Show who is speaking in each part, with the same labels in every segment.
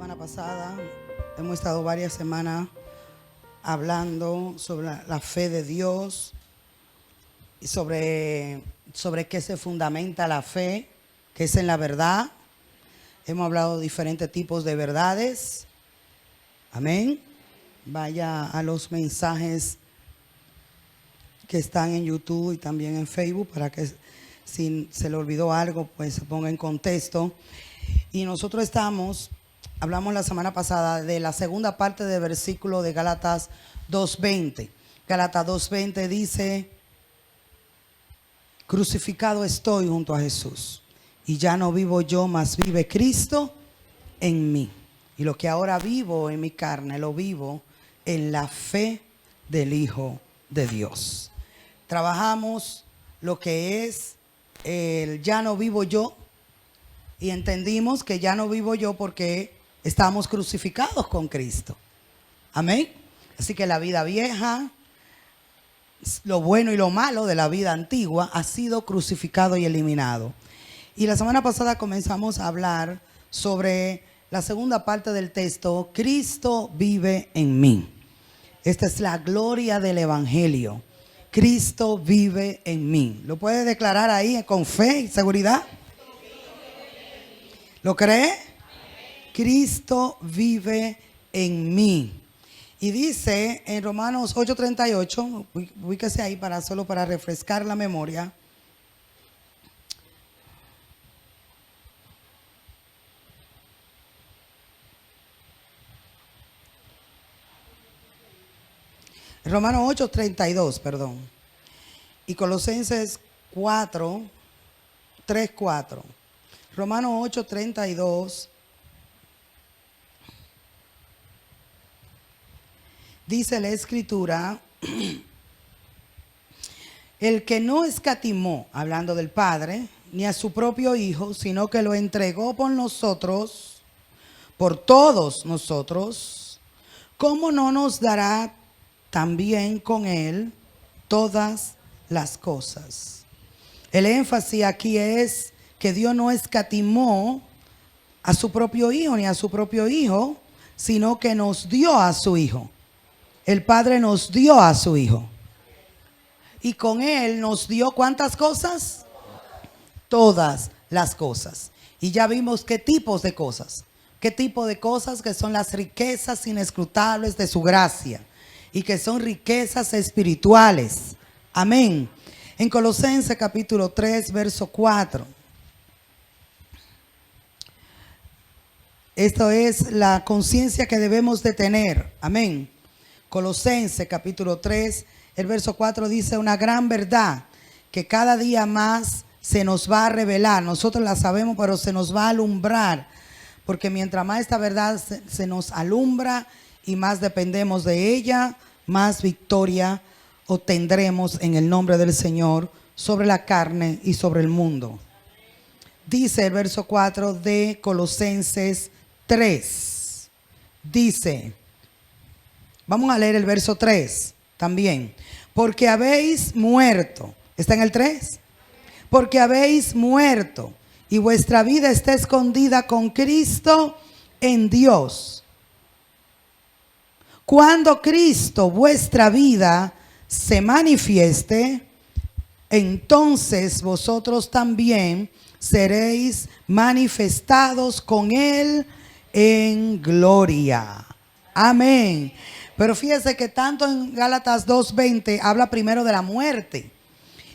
Speaker 1: semana pasada hemos estado varias semanas hablando sobre la fe de Dios y sobre qué se fundamenta la fe, que es en la verdad. Hemos hablado de diferentes tipos de verdades. Amén. Vaya a los mensajes que están en YouTube y también en Facebook para que si se le olvidó algo, pues se ponga en contexto. Y nosotros hablamos la semana pasada de la segunda parte del versículo de Gálatas 2:20. Gálatas 2:20 dice: crucificado estoy junto a Jesús, y ya no vivo yo, mas vive Cristo en mí. Y lo que ahora vivo en mi carne, lo vivo en la fe del Hijo de Dios. Trabajamos lo que es el ya no vivo yo, y entendimos que ya no vivo yo porque estamos crucificados con Cristo. Amén. Así que la vida vieja, lo bueno y lo malo de la vida antigua ha sido crucificado y eliminado. Y la semana pasada comenzamos a hablar sobre la segunda parte del texto: Cristo vive en mí. Esta es la gloria del Evangelio. Cristo vive en mí. ¿Lo puede declarar ahí con fe y seguridad? ¿Lo cree? Cristo vive en mí. Y dice en Romanos 8:38, ubíquese ahí solo para refrescar la memoria. Romanos 8:32, perdón. Y Colosenses 3:4. Romanos 8:32. Dice la Escritura: el que no escatimó, hablando del Padre, ni a su propio Hijo, sino que lo entregó por nosotros, por todos nosotros, ¿cómo no nos dará también con Él todas las cosas? El énfasis aquí es que Dios no escatimó a su propio Hijo ni a su propio Hijo, sino que nos dio a su Hijo. El Padre nos dio a su Hijo. Y con Él nos dio ¿cuántas cosas? Todas las cosas. Y ya vimos qué tipos de cosas. Qué tipo de cosas, que son las riquezas inescrutables de su gracia. Y que son riquezas espirituales. Amén. En Colosenses capítulo 3, verso 4. Esto es la conciencia que debemos de tener. Amén. Colosenses capítulo 3, el verso 4 dice una gran verdad que cada día más se nos va a revelar. Nosotros la sabemos, pero se nos va a alumbrar. Porque mientras más esta verdad se nos alumbra y más dependemos de ella, más victoria obtendremos en el nombre del Señor sobre la carne y sobre el mundo. Dice el verso 4 de Colosenses 3. Dice, vamos a leer el verso 3 también. Porque habéis muerto. ¿Está en el 3? Porque habéis muerto y vuestra vida está escondida con Cristo en Dios. Cuando Cristo, vuestra vida, se manifieste, entonces vosotros también seréis manifestados con Él en gloria. Amén. Pero fíjese que tanto en Gálatas 2:20 habla primero de la muerte.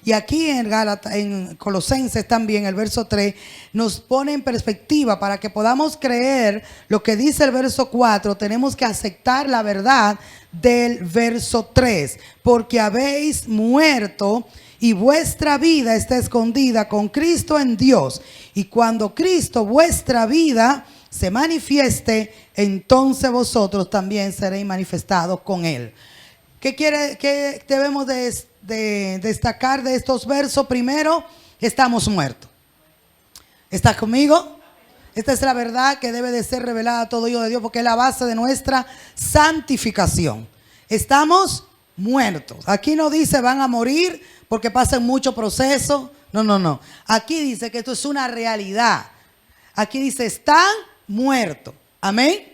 Speaker 1: Y aquí en Colosenses también, el verso 3, nos pone en perspectiva para que podamos creer lo que dice el verso 4. Tenemos que aceptar la verdad del verso 3. Porque habéis muerto y vuestra vida está escondida con Cristo en Dios. Y cuando Cristo, vuestra vida, se manifieste, entonces vosotros también seréis manifestados con Él. ¿Qué debemos de destacar de estos versos? Primero, estamos muertos. ¿Estás conmigo? Esta es la verdad que debe de ser revelada a todo hijo de Dios, porque es la base de nuestra santificación. Estamos muertos. Aquí no dice van a morir porque pasan mucho proceso. No. Aquí dice que esto es una realidad. Aquí dice están muertos. Amén.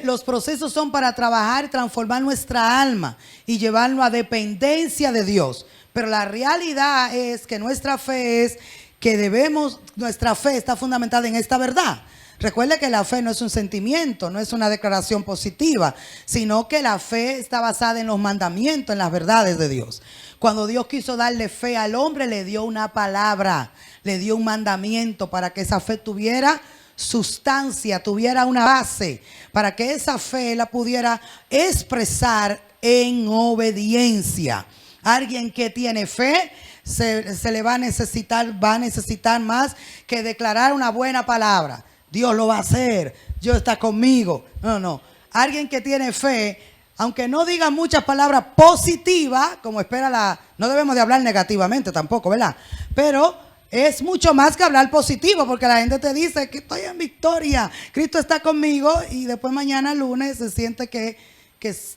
Speaker 1: Los procesos son para trabajar y transformar nuestra alma y llevarlo a dependencia de Dios. Pero la realidad es que nuestra fe está fundamentada en esta verdad. Recuerde que la fe no es un sentimiento, no es una declaración positiva, sino que la fe está basada en los mandamientos, en las verdades de Dios. Cuando Dios quiso darle fe al hombre, le dio una palabra, le dio un mandamiento para que esa fe tuviera sustancia, tuviera una base, para que esa fe la pudiera expresar en obediencia. Alguien que tiene fe se le va a necesitar más que declarar una buena palabra. Dios lo va a hacer, Dios está conmigo. No. Alguien que tiene fe, aunque no diga muchas palabras positivas, como espera no debemos de hablar negativamente tampoco, ¿verdad? Pero es mucho más que hablar positivo, porque la gente te dice que estoy en victoria, Cristo está conmigo, y después mañana lunes se siente que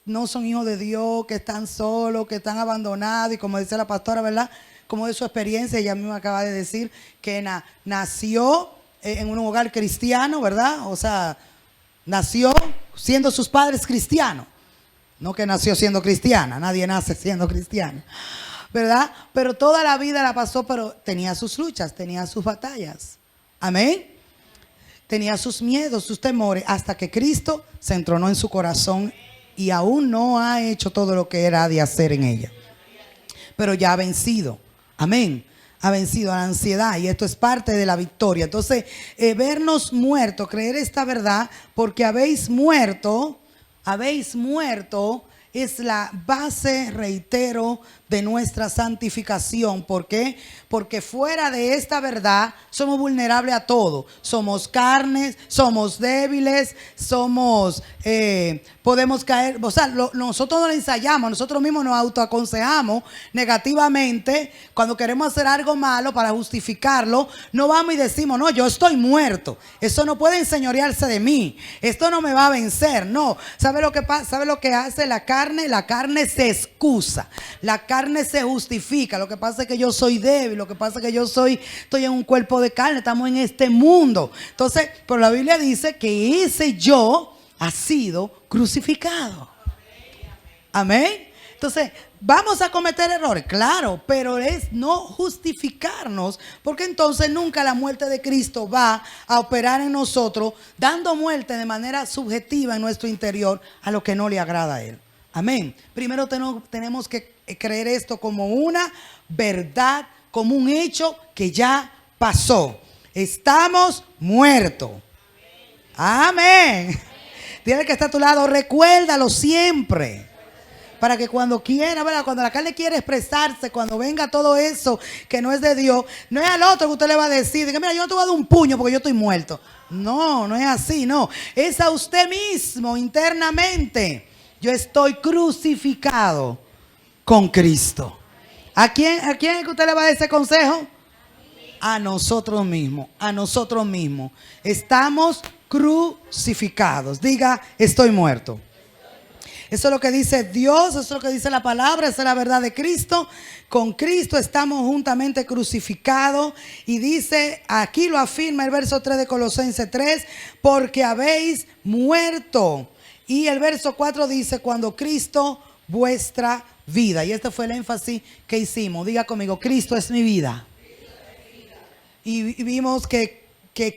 Speaker 1: no son hijos de Dios, que están solos, que están abandonados, y como dice la pastora, ¿verdad? Como de su experiencia, ella misma acaba de decir que nació en un hogar cristiano, ¿verdad? O sea, nació siendo sus padres cristianos, no que nació siendo cristiana, nadie nace siendo cristiano, ¿verdad? Pero toda la vida la pasó, pero tenía sus luchas, tenía sus batallas. Amén. Tenía sus miedos, sus temores, hasta que Cristo se entronó en su corazón y aún no ha hecho todo lo que era de hacer en ella. Pero ya ha vencido. Amén. Ha vencido a la ansiedad, y esto es parte de la victoria. Entonces, vernos muertos, creer esta verdad, porque habéis muerto, es la base, reitero, de nuestra santificación. ¿Por qué? Porque fuera de esta verdad somos vulnerables a todo. Somos carnes, somos débiles, podemos caer. O sea, nosotros no lo ensayamos, nosotros mismos nos autoaconsejamos negativamente cuando queremos hacer algo malo para justificarlo. No vamos y decimos, no, yo estoy muerto, eso no puede enseñorearse de mí, esto no me va a vencer. No, ¿sabe lo que pasa? ¿Sabe lo que hace la carne? La carne se excusa, la carne se justifica. Lo que pasa es que yo soy débil, lo que pasa es que yo estoy en un cuerpo de carne, estamos en este mundo. Entonces, pero la Biblia dice que ese yo ha sido crucificado. Amén. Entonces, ¿vamos a cometer errores? Claro, pero es no justificarnos, porque entonces nunca la muerte de Cristo va a operar en nosotros, dando muerte de manera subjetiva en nuestro interior a lo que no le agrada a Él. Amén. Primero tenemos que creer esto como una verdad, como un hecho que ya pasó. Estamos muertos. Amén. Dile que está a tu lado, recuérdalo siempre. Para que cuando quiera, ¿verdad? Cuando la carne quiere expresarse, cuando venga todo eso que no es de Dios, no es al otro que usted le va a decir, diga, mira, yo no te voy a dar un puño porque yo estoy muerto. No, no es así, no. Es a usted mismo internamente. Yo estoy crucificado con Cristo. ¿A quién es que usted le va a dar ese consejo? A nosotros mismos, a nosotros mismos. Estamos crucificados. Diga, estoy muerto. Eso es lo que dice Dios, eso es lo que dice la palabra, esa es la verdad de Cristo. Con Cristo estamos juntamente crucificados. Y dice, aquí lo afirma el verso 3 de Colosenses 3, porque habéis muerto. Y el verso 4 dice, cuando Cristo vuestra vida. Y este fue el énfasis que hicimos. Diga conmigo, Cristo es mi vida. Y vimos que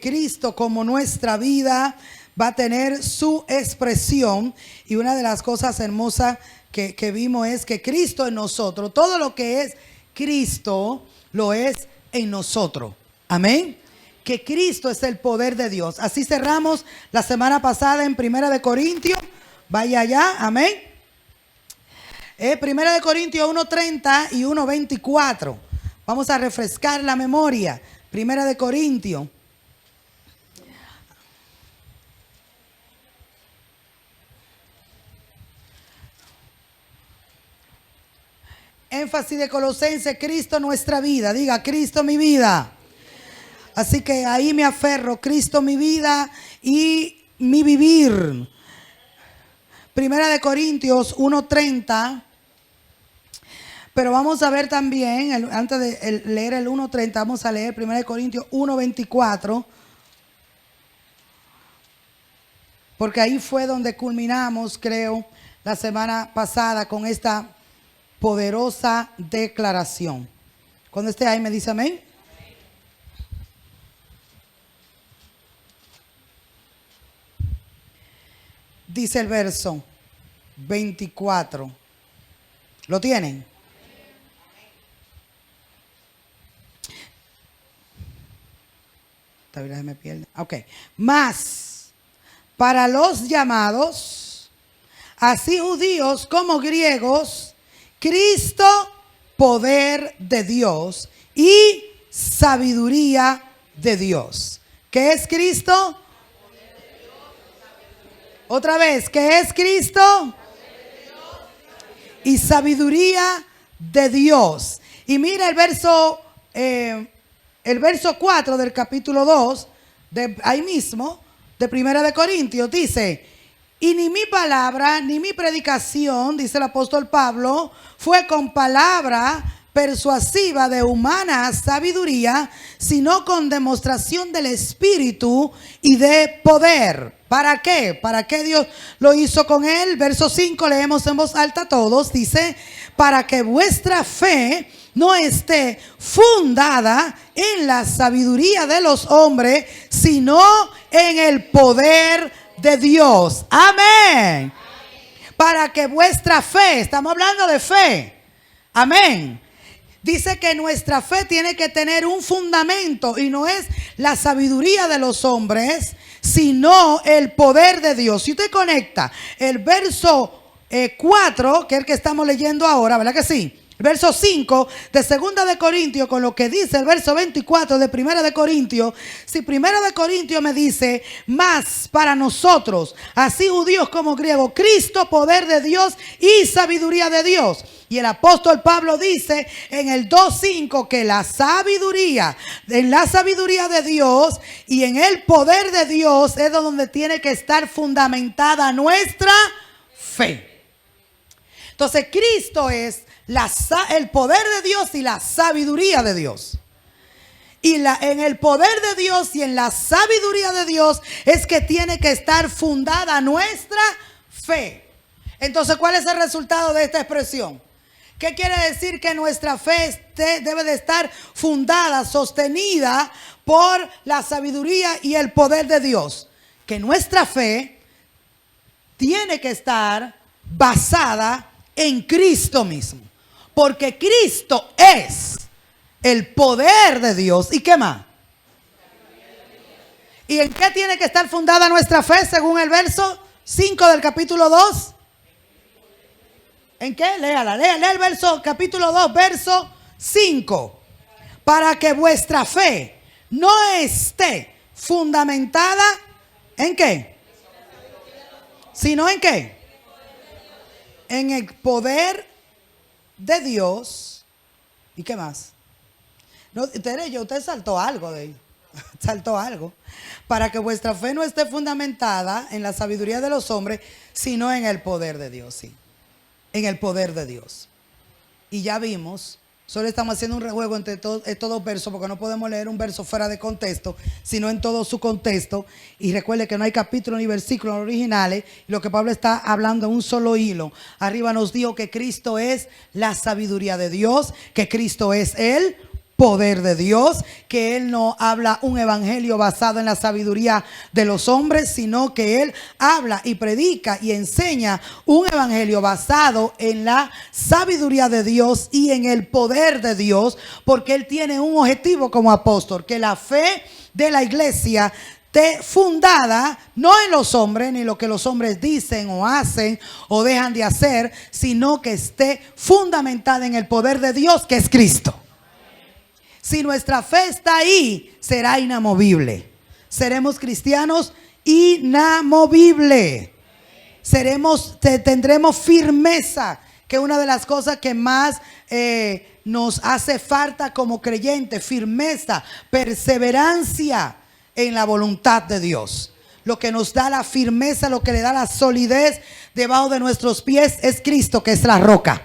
Speaker 1: Cristo como nuestra vida va a tener su expresión. Y una de las cosas hermosas que vimos es que Cristo en nosotros, todo lo que es Cristo, lo es en nosotros. Amén. Que Cristo es el poder de Dios. Así cerramos la semana pasada en 1 Corintios. Vaya allá, amén. 1 Corintios 1:30 y 1:24. Vamos a refrescar la memoria. 1 Corintios. Énfasis de Colosenses, Cristo nuestra vida. Diga, Cristo mi vida. Así que ahí me aferro, Cristo mi vida y mi vivir. 1 Corintios 1:30. Pero vamos a ver también, antes de leer el 1:30, vamos a leer 1 Corintios 1:24. porque ahí fue donde culminamos, creo, la semana pasada con esta poderosa declaración. Cuando esté ahí me dice amén. Dice el verso 24. ¿Lo tienen? Esta vida se me pierde. Ok. Más para los llamados, así judíos como griegos, Cristo, poder de Dios y sabiduría de Dios. ¿Qué es Cristo? Otra vez, ¿qué es Cristo? Y sabiduría de Dios. Y mira el verso 4 del capítulo 2, de ahí mismo, de Primera de Corintios, dice: y ni mi palabra, ni mi predicación, dice el apóstol Pablo, fue con palabra persuasiva de humana sabiduría, sino con demostración del Espíritu y de poder. ¿Para qué? ¿Para qué Dios lo hizo con él? Verso 5, leemos en voz alta todos, dice: para que vuestra fe no esté fundada en la sabiduría de los hombres, sino en el poder de Dios. Amén. Para que vuestra fe, estamos hablando de fe. Amén. Dice que nuestra fe tiene que tener un fundamento y no es la sabiduría de los hombres, sino el poder de Dios. Si usted conecta el verso 4, que es el que estamos leyendo ahora, ¿verdad que sí? Verso 5 de Segunda de Corintios con lo que dice el verso 24 de Primera de Corintios. Si Primera de Corintios me dice: más para nosotros, así judíos como griegos, Cristo, poder de Dios y sabiduría de Dios. Y el apóstol Pablo dice en el 2:5 que la sabiduría, en la sabiduría de Dios y en el poder de Dios es donde tiene que estar fundamentada nuestra fe. Entonces Cristo es el poder de Dios y la sabiduría de Dios. Y en el poder de Dios y en la sabiduría de Dios es que tiene que estar fundada nuestra fe. Entonces, ¿cuál es el resultado de esta expresión? ¿Qué quiere decir? Que nuestra fe debe de estar fundada, sostenida por la sabiduría y el poder de Dios. Que nuestra fe tiene que estar basada en Cristo mismo. Porque Cristo es el poder de Dios. ¿Y qué más? ¿Y en qué tiene que estar fundada nuestra fe según el verso 5 del capítulo 2? ¿En qué? Léala, lea el verso, capítulo 2, verso 5. Para que vuestra fe no esté fundamentada ¿en qué? Sino ¿en qué? En el poder de Dios. ¿Y qué más? No, usted saltó algo de ahí. Saltó algo. Para que vuestra fe no esté fundamentada en la sabiduría de los hombres, sino en el poder de Dios. Sí. En el poder de Dios. Y ya vimos, solo estamos haciendo un rejuego entre estos dos versos, porque no podemos leer un verso fuera de contexto, sino en todo su contexto. Y recuerde que no hay capítulo ni versículos originales. Y lo que Pablo está hablando en un solo hilo. Arriba nos dijo que Cristo es la sabiduría de Dios, que Cristo es el poder de Dios, que Él no habla un evangelio basado en la sabiduría de los hombres, sino que Él habla y predica y enseña un evangelio basado en la sabiduría de Dios y en el poder de Dios, porque Él tiene un objetivo como apóstol, que la fe de la iglesia esté fundada no en los hombres, ni lo que los hombres dicen o hacen o dejan de hacer, sino que esté fundamentada en el poder de Dios, que es Cristo. Si nuestra fe está ahí, será inamovible. Seremos cristianos inamovibles. Tendremos firmeza, que es una de las cosas que más nos hace falta como creyentes. Firmeza, perseverancia en la voluntad de Dios. Lo que nos da la firmeza, lo que le da la solidez debajo de nuestros pies es Cristo, que es la roca.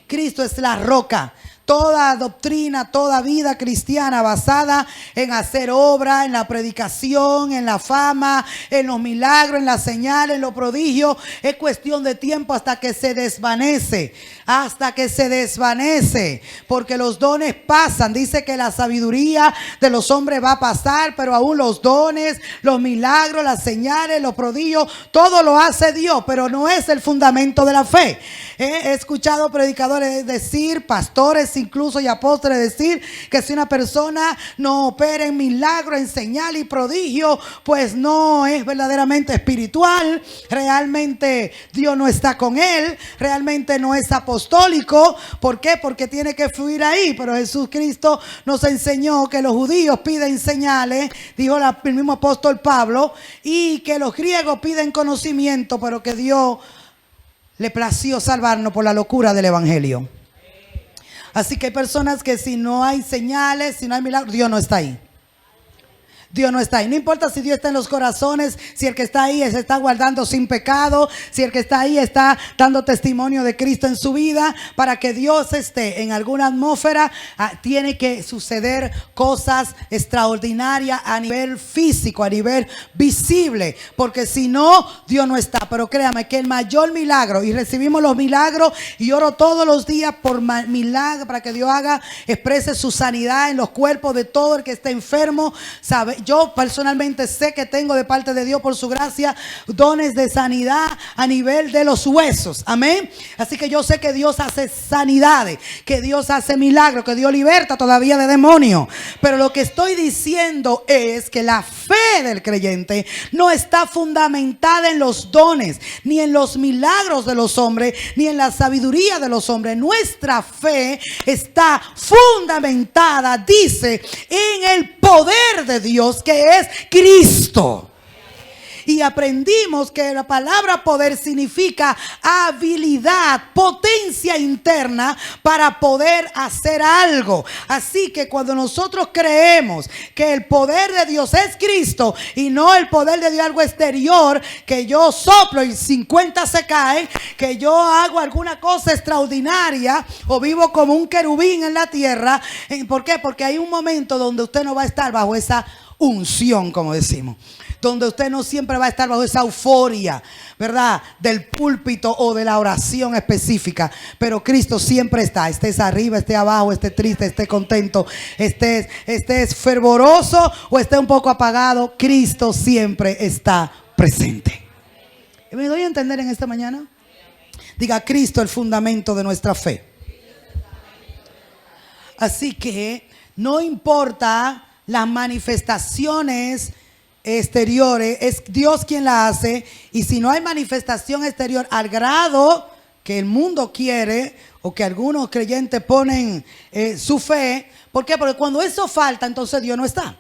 Speaker 1: Cristo es la roca. toda doctrina, toda vida cristiana basada en hacer obra, en la predicación, en la fama, en los milagros, en las señales, en los prodigios, es cuestión de tiempo hasta que se desvanece. Hasta que se desvanece, porque los dones pasan. Dice que la sabiduría de los hombres va a pasar, pero aún los dones, los milagros, las señales, los prodigios, todo lo hace Dios, pero no es el fundamento de la fe. He escuchado predicadores decir, pastores incluso y apóstoles decir, que si una persona no opera en milagros, en señal y prodigio, pues no es verdaderamente espiritual, realmente Dios no está con él, realmente no es apostólico. ¿Por qué? Porque tiene que fluir ahí. Pero Jesucristo nos enseñó que los judíos piden señales, dijo el mismo apóstol Pablo, y que los griegos piden conocimiento, pero que Dios le plació salvarnos por la locura del evangelio. Así que hay personas que si no hay señales, si no hay milagros, Dios no está ahí. Dios no está ahí. No importa si Dios está en los corazones, si el que está ahí se está guardando sin pecado, si el que está ahí está dando testimonio de Cristo en su vida. Para que Dios esté en alguna atmósfera, tiene que suceder cosas extraordinarias a nivel físico, a nivel visible, porque si no, Dios no está. Pero créame que el mayor milagro, y recibimos los milagros, y oro todos los días por milagros, para que Dios exprese su sanidad en los cuerpos de todo el que esté enfermo. ¿Sabe? Yo personalmente sé que tengo de parte de Dios, por su gracia, dones de sanidad a nivel de los huesos. Amén. Así que yo sé que Dios hace sanidades, que Dios hace milagros, que Dios liberta todavía de demonios. Pero lo que estoy diciendo es que la fe del creyente no está fundamentada en los dones, ni en los milagros de los hombres, ni en la sabiduría de los hombres. Nuestra fe está fundamentada, dice, en el poder de Dios, que es Cristo. Y aprendimos que la palabra poder significa habilidad, potencia interna para poder hacer algo. Así que cuando nosotros creemos que el poder de Dios es Cristo y no el poder de Dios algo exterior, que yo soplo y 50 se caen, que yo hago alguna cosa extraordinaria o vivo como un querubín en la tierra. ¿Por qué? Porque hay un momento donde usted no va a estar bajo esa unción, como decimos, donde usted no siempre va a estar bajo esa euforia, ¿verdad?, del púlpito o de la oración específica. Pero Cristo siempre está, estés arriba, esté abajo, esté triste, esté contento, estés fervoroso o esté un poco apagado, Cristo siempre está presente. ¿Me doy a entender en esta mañana? Diga: Cristo, el fundamento de nuestra fe. Así que no importa las manifestaciones exteriores, es Dios quien la hace. Y si no hay manifestación exterior al grado que el mundo quiere, o que algunos creyentes ponen su fe, ¿por qué? Porque cuando eso falta, entonces Dios no está.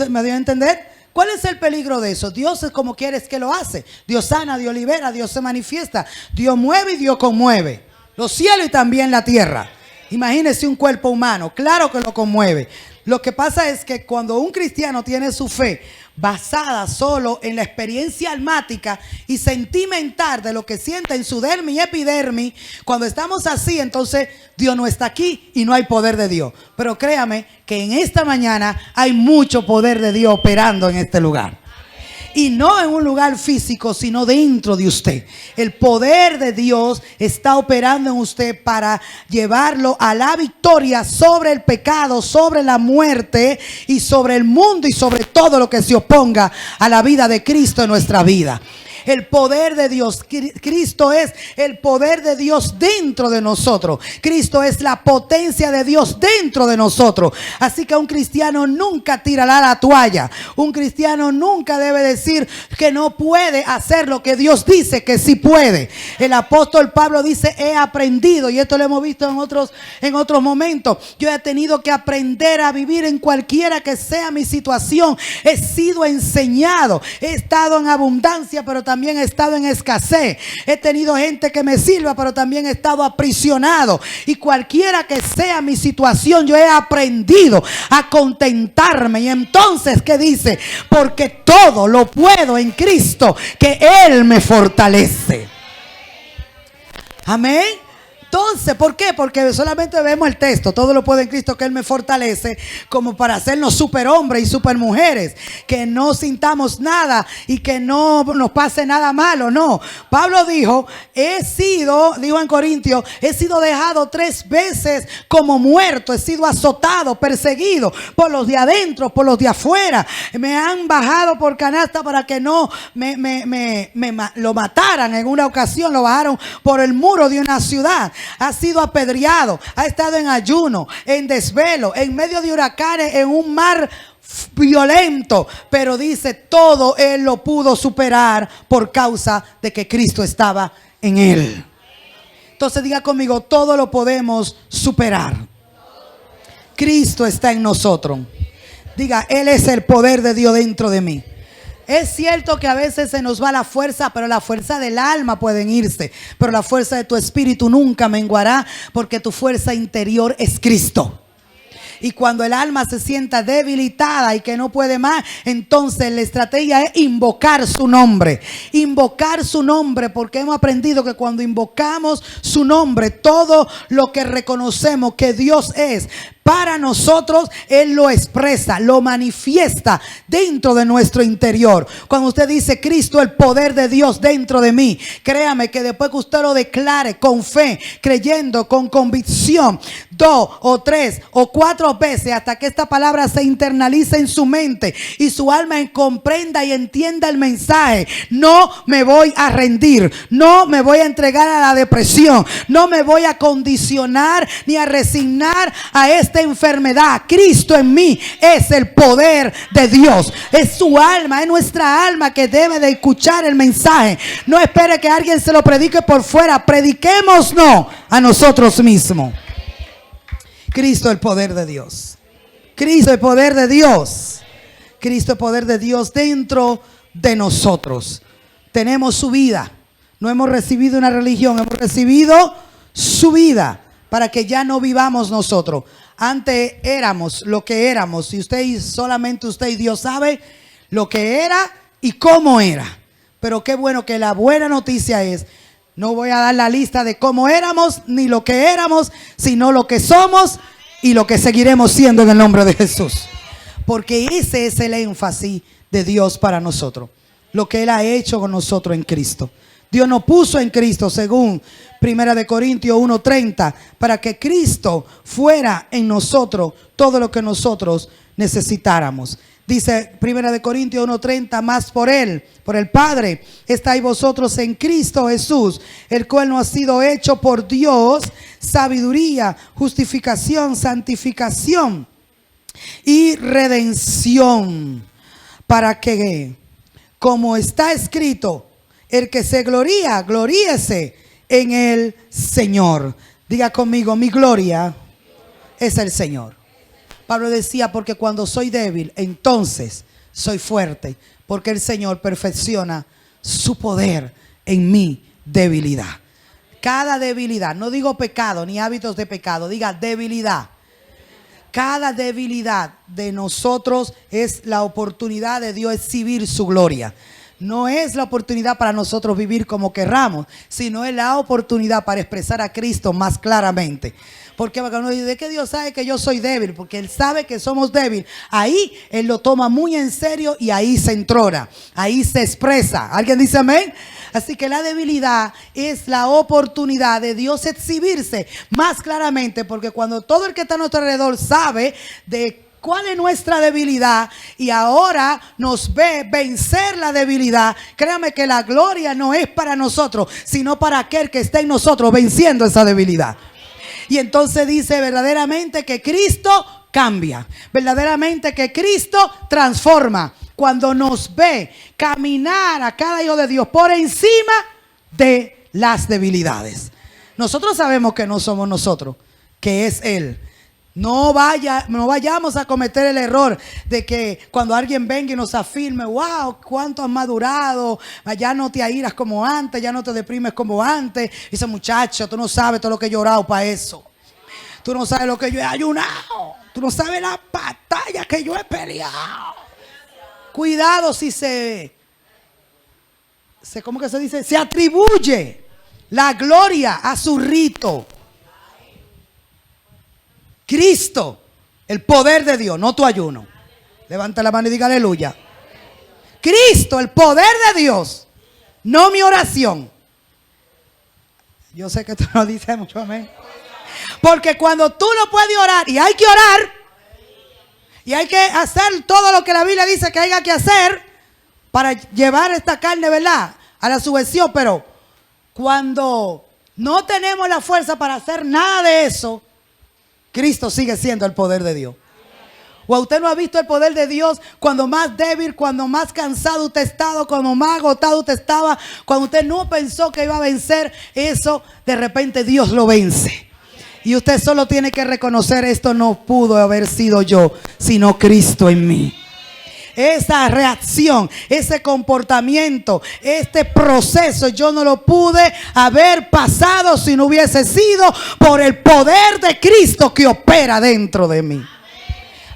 Speaker 1: ¿Me dio a entender? ¿Cuál es el peligro de eso? Dios es como quieres que lo hace. Dios sana, Dios libera, Dios se manifiesta, Dios mueve y Dios conmueve los cielos y también la tierra. Imagínese un cuerpo humano, claro que lo conmueve. Lo que pasa es que cuando un cristiano tiene su fe basada solo en la experiencia almática y sentimental de lo que siente en su dermis y epidermis, cuando estamos así, entonces Dios no está aquí y no hay poder de Dios. Pero créame que en esta mañana hay mucho poder de Dios operando en este lugar. Y no en un lugar físico, sino dentro de usted. El poder de Dios está operando en usted para llevarlo a la victoria sobre el pecado, sobre la muerte y sobre el mundo y sobre todo lo que se oponga a la vida de Cristo en nuestra vida. El poder de Dios, Cristo es el poder de Dios dentro de nosotros. Cristo es la potencia de Dios dentro de nosotros. Así que un cristiano nunca tirará la toalla. Un cristiano nunca debe decir que no puede hacer lo que Dios dice que sí puede. El apóstol Pablo dice: he aprendido, y esto lo hemos visto en otros momentos, yo he tenido que aprender a vivir en cualquiera que sea mi situación. He sido enseñado, he estado en abundancia, pero también he estado en escasez. He tenido gente que me sirva, pero también he estado aprisionado. Y cualquiera que sea mi situación, yo he aprendido a contentarme. Y entonces, ¿qué dice? Porque todo lo puedo en Cristo, que Él me fortalece. Amén. Entonces, ¿por qué? Porque solamente vemos el texto, todo lo puede en Cristo que Él me fortalece, como para hacernos superhombres y supermujeres, que no sintamos nada y que no nos pase nada malo. No, Pablo dijo, dijo en Corintios, he sido dejado 3 veces como muerto, he sido azotado, perseguido por los de adentro, por los de afuera, me han bajado por canasta para que no lo mataran. En una ocasión lo bajaron por el muro de una ciudad, ha sido apedreado, ha estado en ayuno, en desvelo, en medio de huracanes, en un mar violento, pero dice todo él lo pudo superar por causa de que Cristo estaba en él. Entonces diga conmigo, todo lo podemos superar. Cristo está en nosotros. Diga, Él es el poder de Dios dentro de mí. Es cierto que a veces se nos va la fuerza, pero la fuerza del alma pueden irse, pero la fuerza de tu espíritu nunca menguará, porque tu fuerza interior es Cristo. Y cuando el alma se sienta debilitada y que no puede más, entonces la estrategia es invocar su nombre. Invocar su nombre, porque hemos aprendido que cuando invocamos su nombre, todo lo que reconocemos que Dios es para nosotros, Él lo expresa, lo manifiesta dentro de nuestro interior. Cuando usted dice, Cristo, el poder de Dios dentro de mí, créame que después que usted lo declare con fe, creyendo, con convicción, 2 o 3 o 4 veces, hasta que esta palabra se internalice en su mente y su alma comprenda y entienda el mensaje. No me voy a rendir, no me voy a entregar a la depresión, no me voy a condicionar ni a resignar a esta enfermedad. Cristo en mí es el poder de Dios, es su alma, es nuestra alma que debe de escuchar el mensaje. No espere que alguien se lo predique por fuera, prediquémoslo a nosotros mismos. Cristo el poder de Dios, Cristo el poder de Dios, Cristo el poder de Dios dentro de nosotros. Tenemos su vida, no hemos recibido una religión, hemos recibido su vida para que ya no vivamos nosotros. Antes éramos lo que éramos, y solamente usted y Dios sabe lo que era y cómo era. Pero qué bueno que la buena noticia es, no voy a dar la lista de cómo éramos ni lo que éramos, sino lo que somos y lo que seguiremos siendo en el nombre de Jesús. Porque ese es el énfasis de Dios para nosotros, lo que Él ha hecho con nosotros en Cristo. Dios nos puso en Cristo, según 1 Corintios 1:30, para que Cristo fuera en nosotros todo lo que nosotros necesitáramos. Dice 1 Corintios 1:30, más por Él, por el Padre, estáis vosotros en Cristo Jesús, el cual nos ha sido hecho por Dios sabiduría, justificación, santificación y redención, para que, como está escrito, el que se gloría, gloríese en el Señor. Diga conmigo, mi gloria es el Señor. Pablo decía, porque cuando soy débil, entonces soy fuerte, porque el Señor perfecciona su poder en mi debilidad. Cada debilidad, no digo pecado ni hábitos de pecado, diga debilidad. Cada debilidad de nosotros es la oportunidad de Dios exhibir su gloria. No es la oportunidad para nosotros vivir como querramos, sino es la oportunidad para expresar a Cristo más claramente. Porque uno dice, ¿de qué Dios sabe que yo soy débil? Porque Él sabe que somos débiles. Ahí Él lo toma muy en serio y ahí se entrona, ahí se expresa. ¿Alguien dice amén? Así que la debilidad es la oportunidad de Dios exhibirse más claramente, porque cuando todo el que está a nuestro alrededor sabe de cuál es nuestra debilidad y ahora nos ve vencer la debilidad, créame que la gloria no es para nosotros, sino para aquel que está en nosotros venciendo esa debilidad. Y entonces dice verdaderamente que Cristo cambia, verdaderamente que Cristo transforma cuando nos ve caminar a cada hijo de Dios por encima de las debilidades. Nosotros sabemos que no somos nosotros, que es Él. No vayamos a cometer el error de que cuando alguien venga y nos afirme, wow, cuánto has madurado, ya no te airas como antes, ya no te deprimes como antes. Dice, muchacho, tú no sabes todo lo que he llorado para eso. Tú no sabes lo que yo he ayunado. Tú no sabes la batalla que yo he peleado. Cuidado si ¿cómo que se dice? Se atribuye la gloria a su rito. Cristo, el poder de Dios, no tu ayuno. Levanta la mano y diga aleluya. Cristo, el poder de Dios, no mi oración. Yo sé que esto no dice mucho amén. Porque cuando tú no puedes orar, y hay que orar, y hay que hacer todo lo que la Biblia dice que haya que hacer para llevar esta carne, ¿verdad?, a la subversión. Pero cuando no tenemos la fuerza para hacer nada de eso, Cristo sigue siendo el poder de Dios. ¿O usted no ha visto el poder de Dios cuando más débil, cuando más cansado usted estaba, cuando más agotado usted estaba, cuando usted no pensó que iba a vencer eso, de repente Dios lo vence? Y usted solo tiene que reconocer: esto no pudo haber sido yo, sino Cristo en mí. Esa reacción, ese comportamiento, este proceso, yo no lo pude haber pasado si no hubiese sido por el poder de Cristo que opera dentro de mí.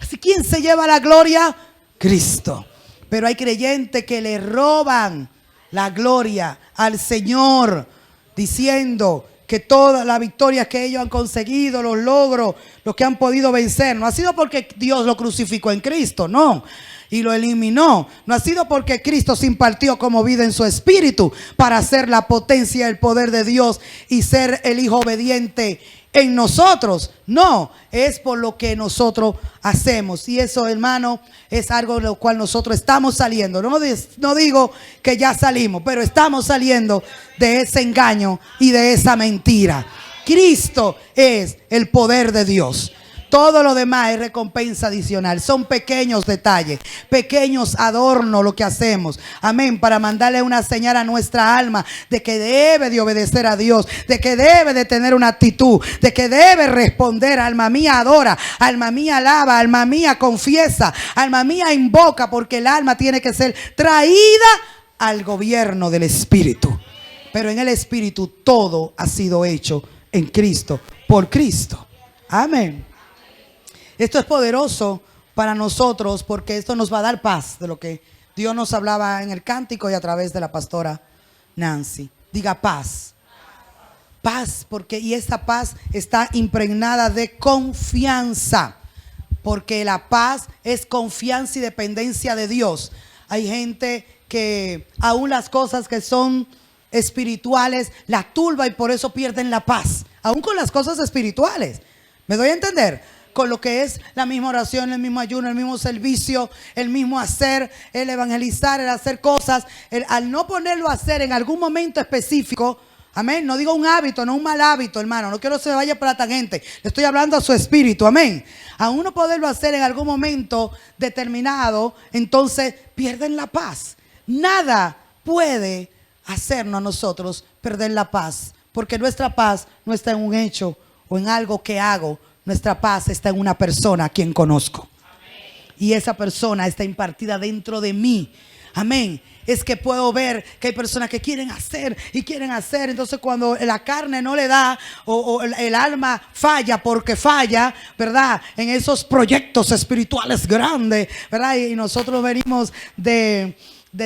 Speaker 1: Así, ¿quién se lleva la gloria? Cristo. Pero hay creyentes que le roban la gloria al Señor, diciendo que todas las victorias que ellos han conseguido, los logros, los que han podido vencer, no ha sido porque Dios lo crucificó en Cristo, no, y lo eliminó. No ha sido porque Cristo se impartió como vida en su espíritu para ser la potencia, el poder de Dios y ser el Hijo obediente en nosotros. No, es por lo que nosotros hacemos. Y eso, hermano, es algo de lo cual nosotros estamos saliendo. No digo que ya salimos, pero estamos saliendo de ese engaño y de esa mentira. Cristo es el poder de Dios. Todo lo demás es recompensa adicional. Son pequeños detalles, pequeños adornos lo que hacemos. Amén. Para mandarle una señal a nuestra alma de que debe de obedecer a Dios, de que debe de tener una actitud, de que debe responder. Alma mía adora, alma mía alaba, alma mía confiesa, alma mía invoca, porque el alma tiene que ser traída al gobierno del Espíritu. Pero en el Espíritu todo ha sido hecho en Cristo, por Cristo. Amén. Esto es poderoso para nosotros porque esto nos va a dar paz, de lo que Dios nos hablaba en el cántico y a través de la pastora Nancy. Diga paz. Paz, porque y esta paz está impregnada de confianza, porque la paz es confianza y dependencia de Dios. Hay gente que aún las cosas que son espirituales las turba y por eso pierden la paz, aún con las cosas espirituales. ¿Me doy a entender? Con lo que es la misma oración, el mismo ayuno, el mismo servicio, el mismo hacer, el evangelizar, el hacer cosas, al no ponerlo a hacer en algún momento específico. Amén. No digo un hábito, no un mal hábito, hermano. No quiero que se vaya por la tangente. Le estoy hablando a su espíritu. Amén. A uno poderlo hacer en algún momento determinado, entonces pierden la paz. Nada puede hacernos a nosotros perder la paz, porque nuestra paz no está en un hecho o en algo que hago. Nuestra paz está en una persona a quien conozco. Amén. Y esa persona está impartida dentro de mí. Amén. Es que puedo ver que hay personas que quieren hacer y quieren hacer. Entonces cuando la carne no le da o el alma falla porque falla, ¿verdad?, en esos proyectos espirituales grandes, ¿verdad? Y nosotros venimos de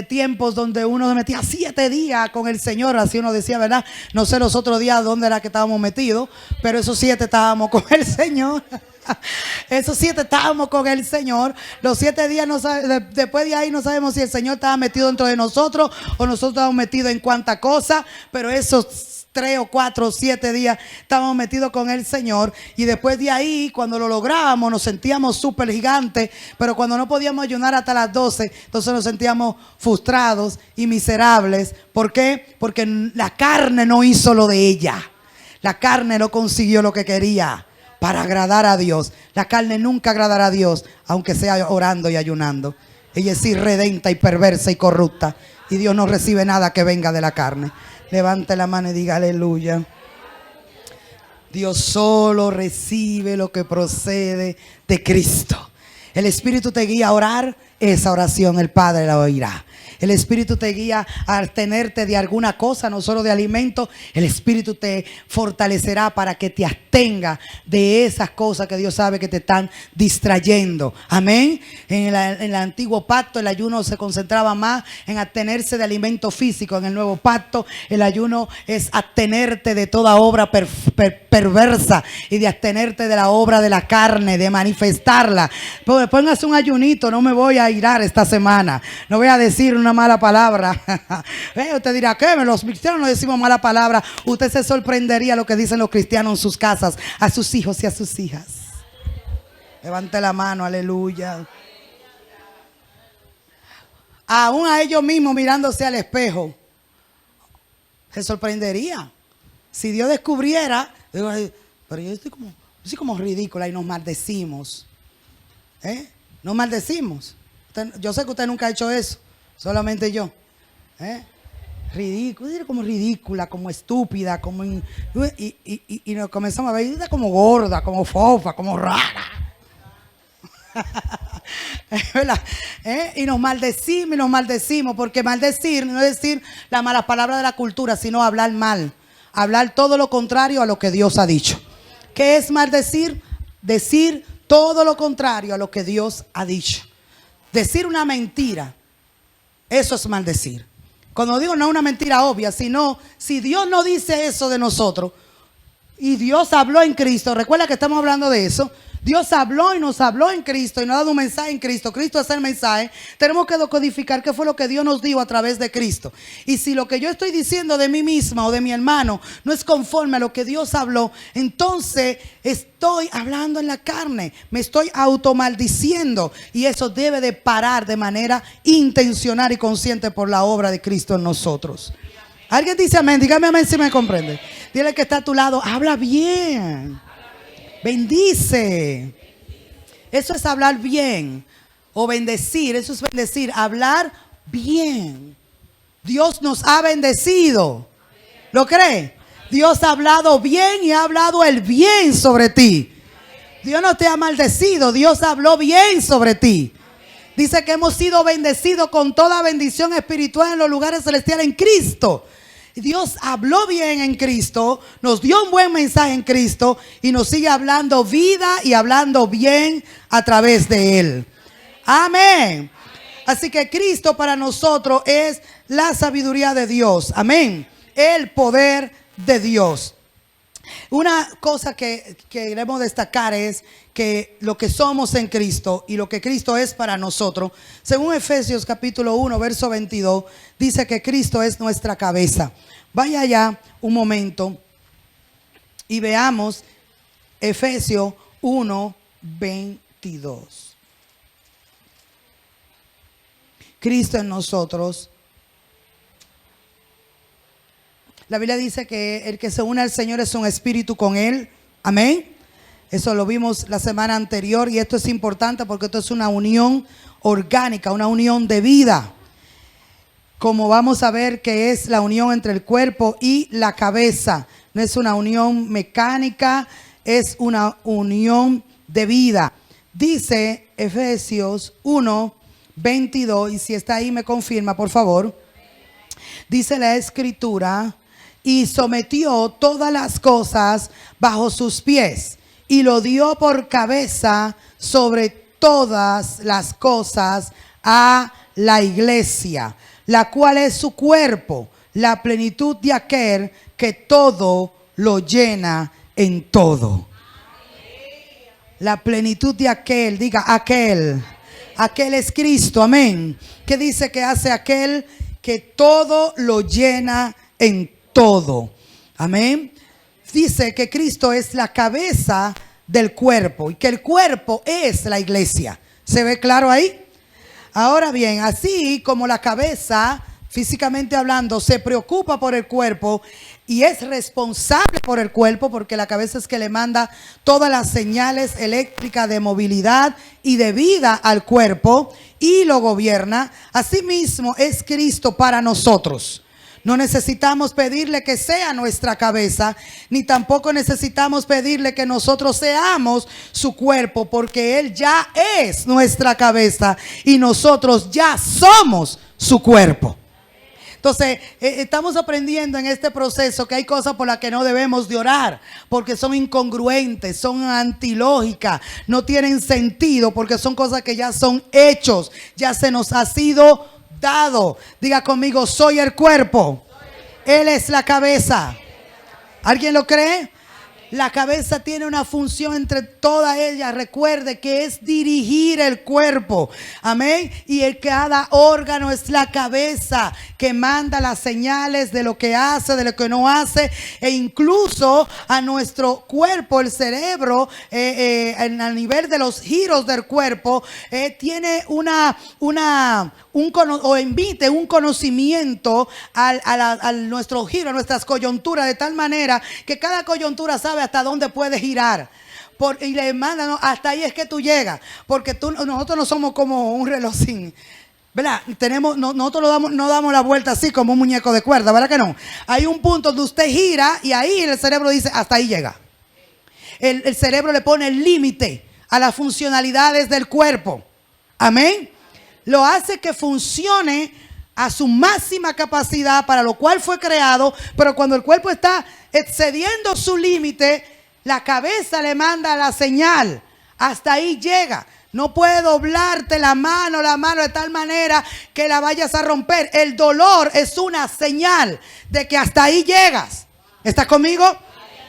Speaker 1: tiempos donde uno se metía 7 días con el Señor, así uno decía, ¿verdad? No sé los otros días dónde era que estábamos metidos, pero esos 7 estábamos con el Señor. Esos 7 estábamos con el Señor. Los 7 días después de ahí no sabemos si el Señor estaba metido dentro de nosotros o nosotros estábamos metidos en cuánta cosa, pero esos 3 o 4 o 7 días estábamos metidos con el Señor. Y después de ahí, cuando lo lográbamos, nos sentíamos súper gigantes. Pero cuando no podíamos ayunar hasta las 12, entonces nos sentíamos frustrados y miserables. ¿Por qué? Porque la carne no hizo lo de ella. La carne no consiguió lo que quería para agradar a Dios. La carne nunca agradará a Dios, aunque sea orando y ayunando. Ella es irredenta y perversa y corrupta, y Dios no recibe nada que venga de la carne. Levante la mano y diga aleluya. Dios solo recibe lo que procede de Cristo. El Espíritu te guía a orar, esa oración el Padre la oirá. el Espíritu te guía a abstenerte de alguna cosa, no solo de alimento. El Espíritu te fortalecerá para que te abstenga de esas cosas que Dios sabe que te están distrayendo. Amén. En el antiguo pacto el ayuno se concentraba más en abstenerse de alimento físico. En el nuevo pacto el ayuno es abstenerte de toda obra perversa y de abstenerte de la obra de la carne, de manifestarla. Póngase un ayunito, no me voy a irar esta semana, no voy a decir una mala palabra. Usted dirá, ¿qué? Los cristianos no decimos mala palabra. Usted se sorprendería lo que dicen los cristianos en sus casas, a sus hijos y a sus hijas. Levante la mano, aleluya. Aún a ellos mismos mirándose al espejo, se sorprendería. Si Dios descubriera, digo, pero yo estoy como ridícula, y nos maldecimos. Nos maldecimos. Yo sé que usted nunca ha hecho eso, solamente yo. Ridícula, como ridícula, como estúpida, y nos comenzamos a ver como gorda, como fofa, como rara. Y nos maldecimos, porque maldecir no es decir la mala palabra de la cultura, sino hablar mal, hablar todo lo contrario a lo que Dios ha dicho. ¿Qué es maldecir? Decir todo lo contrario a lo que Dios ha dicho. Decir una mentira, eso es maldecir. Cuando digo no una mentira obvia, sino si Dios no dice eso de nosotros y Dios habló en Cristo, recuerda que estamos hablando de eso. Dios habló y nos habló en Cristo y nos ha dado un mensaje en Cristo. Cristo es el mensaje. Tenemos que decodificar qué fue lo que Dios nos dijo a través de Cristo. Y si lo que yo estoy diciendo de mí misma o de mi hermano no es conforme a lo que Dios habló, entonces estoy hablando en la carne. Me estoy automaldiciendo. Y eso debe de parar de manera intencional y consciente por la obra de Cristo en nosotros. ¿Alguien dice amén? Dígame amén si me comprende. Dile que está a tu lado, habla bien. Bendice. Eso es hablar bien. O bendecir. Eso es bendecir. Hablar bien. Dios nos ha bendecido. ¿Lo cree? Dios ha hablado bien y ha hablado el bien sobre ti. Dios no te ha maldecido. Dios habló bien sobre ti. Dice que hemos sido bendecidos con toda bendición espiritual en los lugares celestiales en Cristo. Dios habló bien en Cristo, nos dio un buen mensaje en Cristo y nos sigue hablando vida y hablando bien a través de Él. Amén. Así que Cristo para nosotros es la sabiduría de Dios. Amén. El poder de Dios. Una cosa que queremos destacar es que lo que somos en Cristo y lo que Cristo es para nosotros, según Efesios capítulo 1, verso 22, dice que Cristo es nuestra cabeza. Vaya allá un momento y veamos Efesios 1, 22. Cristo en nosotros. La Biblia dice que el que se une al Señor es un espíritu con Él. Amén. Eso lo vimos la semana anterior y esto es importante porque esto es una unión orgánica, una unión de vida. Como vamos a ver que es la unión entre el cuerpo y la cabeza. No es una unión mecánica, es una unión de vida. Dice Efesios 1, 22, y si está ahí me confirma, por favor. Dice la Escritura: y sometió todas las cosas bajo sus pies, y lo dio por cabeza sobre todas las cosas a la iglesia, la cual es su cuerpo, la plenitud de aquel que todo lo llena en todo. La plenitud de aquel, diga aquel. Aquel es Cristo, amén. ¿Qué dice que hace aquel? Que todo lo llena en todo. Amén. Dice que Cristo es la cabeza del cuerpo y que el cuerpo es la iglesia. ¿Se ve claro ahí? Ahora bien, así como la cabeza, físicamente hablando, se preocupa por el cuerpo y es responsable por el cuerpo, porque la cabeza es que le manda todas las señales eléctricas de movilidad y de vida al cuerpo y lo gobierna. Asimismo es Cristo para nosotros. No necesitamos pedirle que sea nuestra cabeza, ni tampoco necesitamos pedirle que nosotros seamos su cuerpo, porque Él ya es nuestra cabeza y nosotros ya somos su cuerpo. Entonces, estamos aprendiendo en este proceso que hay cosas por las que no debemos de orar, porque son incongruentes, son antilógicas, no tienen sentido, porque son cosas que ya son hechos, ya se nos ha sido dado. Diga conmigo, soy el cuerpo, Él es la cabeza. ¿Alguien lo cree? La cabeza tiene una función entre todas ellas. Recuerde que es dirigir el cuerpo. Amén. Y cada órgano es la cabeza que manda las señales de lo que hace, de lo que no hace. E incluso a nuestro cuerpo, el cerebro, a nivel de los giros del cuerpo, tiene emite un conocimiento a nuestro giro, a nuestras coyunturas, de tal manera que cada coyuntura sabe hasta dónde puede girar. Y le mandan, no, hasta ahí es que tú llegas, porque nosotros no somos como un relojín, ¿verdad? Nosotros no damos la vuelta así como un muñeco de cuerda, ¿verdad que no? Hay un punto donde usted gira y ahí el cerebro dice, hasta ahí llega. El cerebro le pone el límite a las funcionalidades del cuerpo. Amén. Lo hace que funcione a su máxima capacidad, para lo cual fue creado. Pero cuando el cuerpo está excediendo su límite, la cabeza le manda la señal, hasta ahí llega. No puede doblarte la mano de tal manera que la vayas a romper. El dolor es una señal de que hasta ahí llegas. ¿Estás conmigo?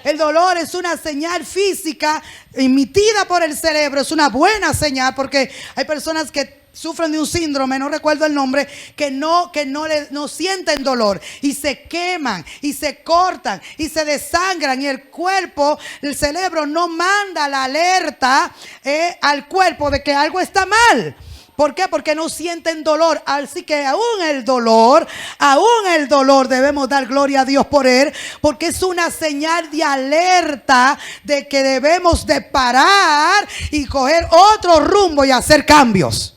Speaker 1: El dolor es una señal física emitida por el cerebro. Es una buena señal, porque hay personas que sufren de un síndrome, no recuerdo el nombre, que no sienten dolor y se queman y se cortan y se desangran, y el cuerpo, el cerebro no manda la alerta al cuerpo de que algo está mal. ¿Por qué? Porque no sienten dolor. Así que aún el dolor debemos dar gloria a Dios por él, porque es una señal de alerta de que debemos de parar y coger otro rumbo y hacer cambios.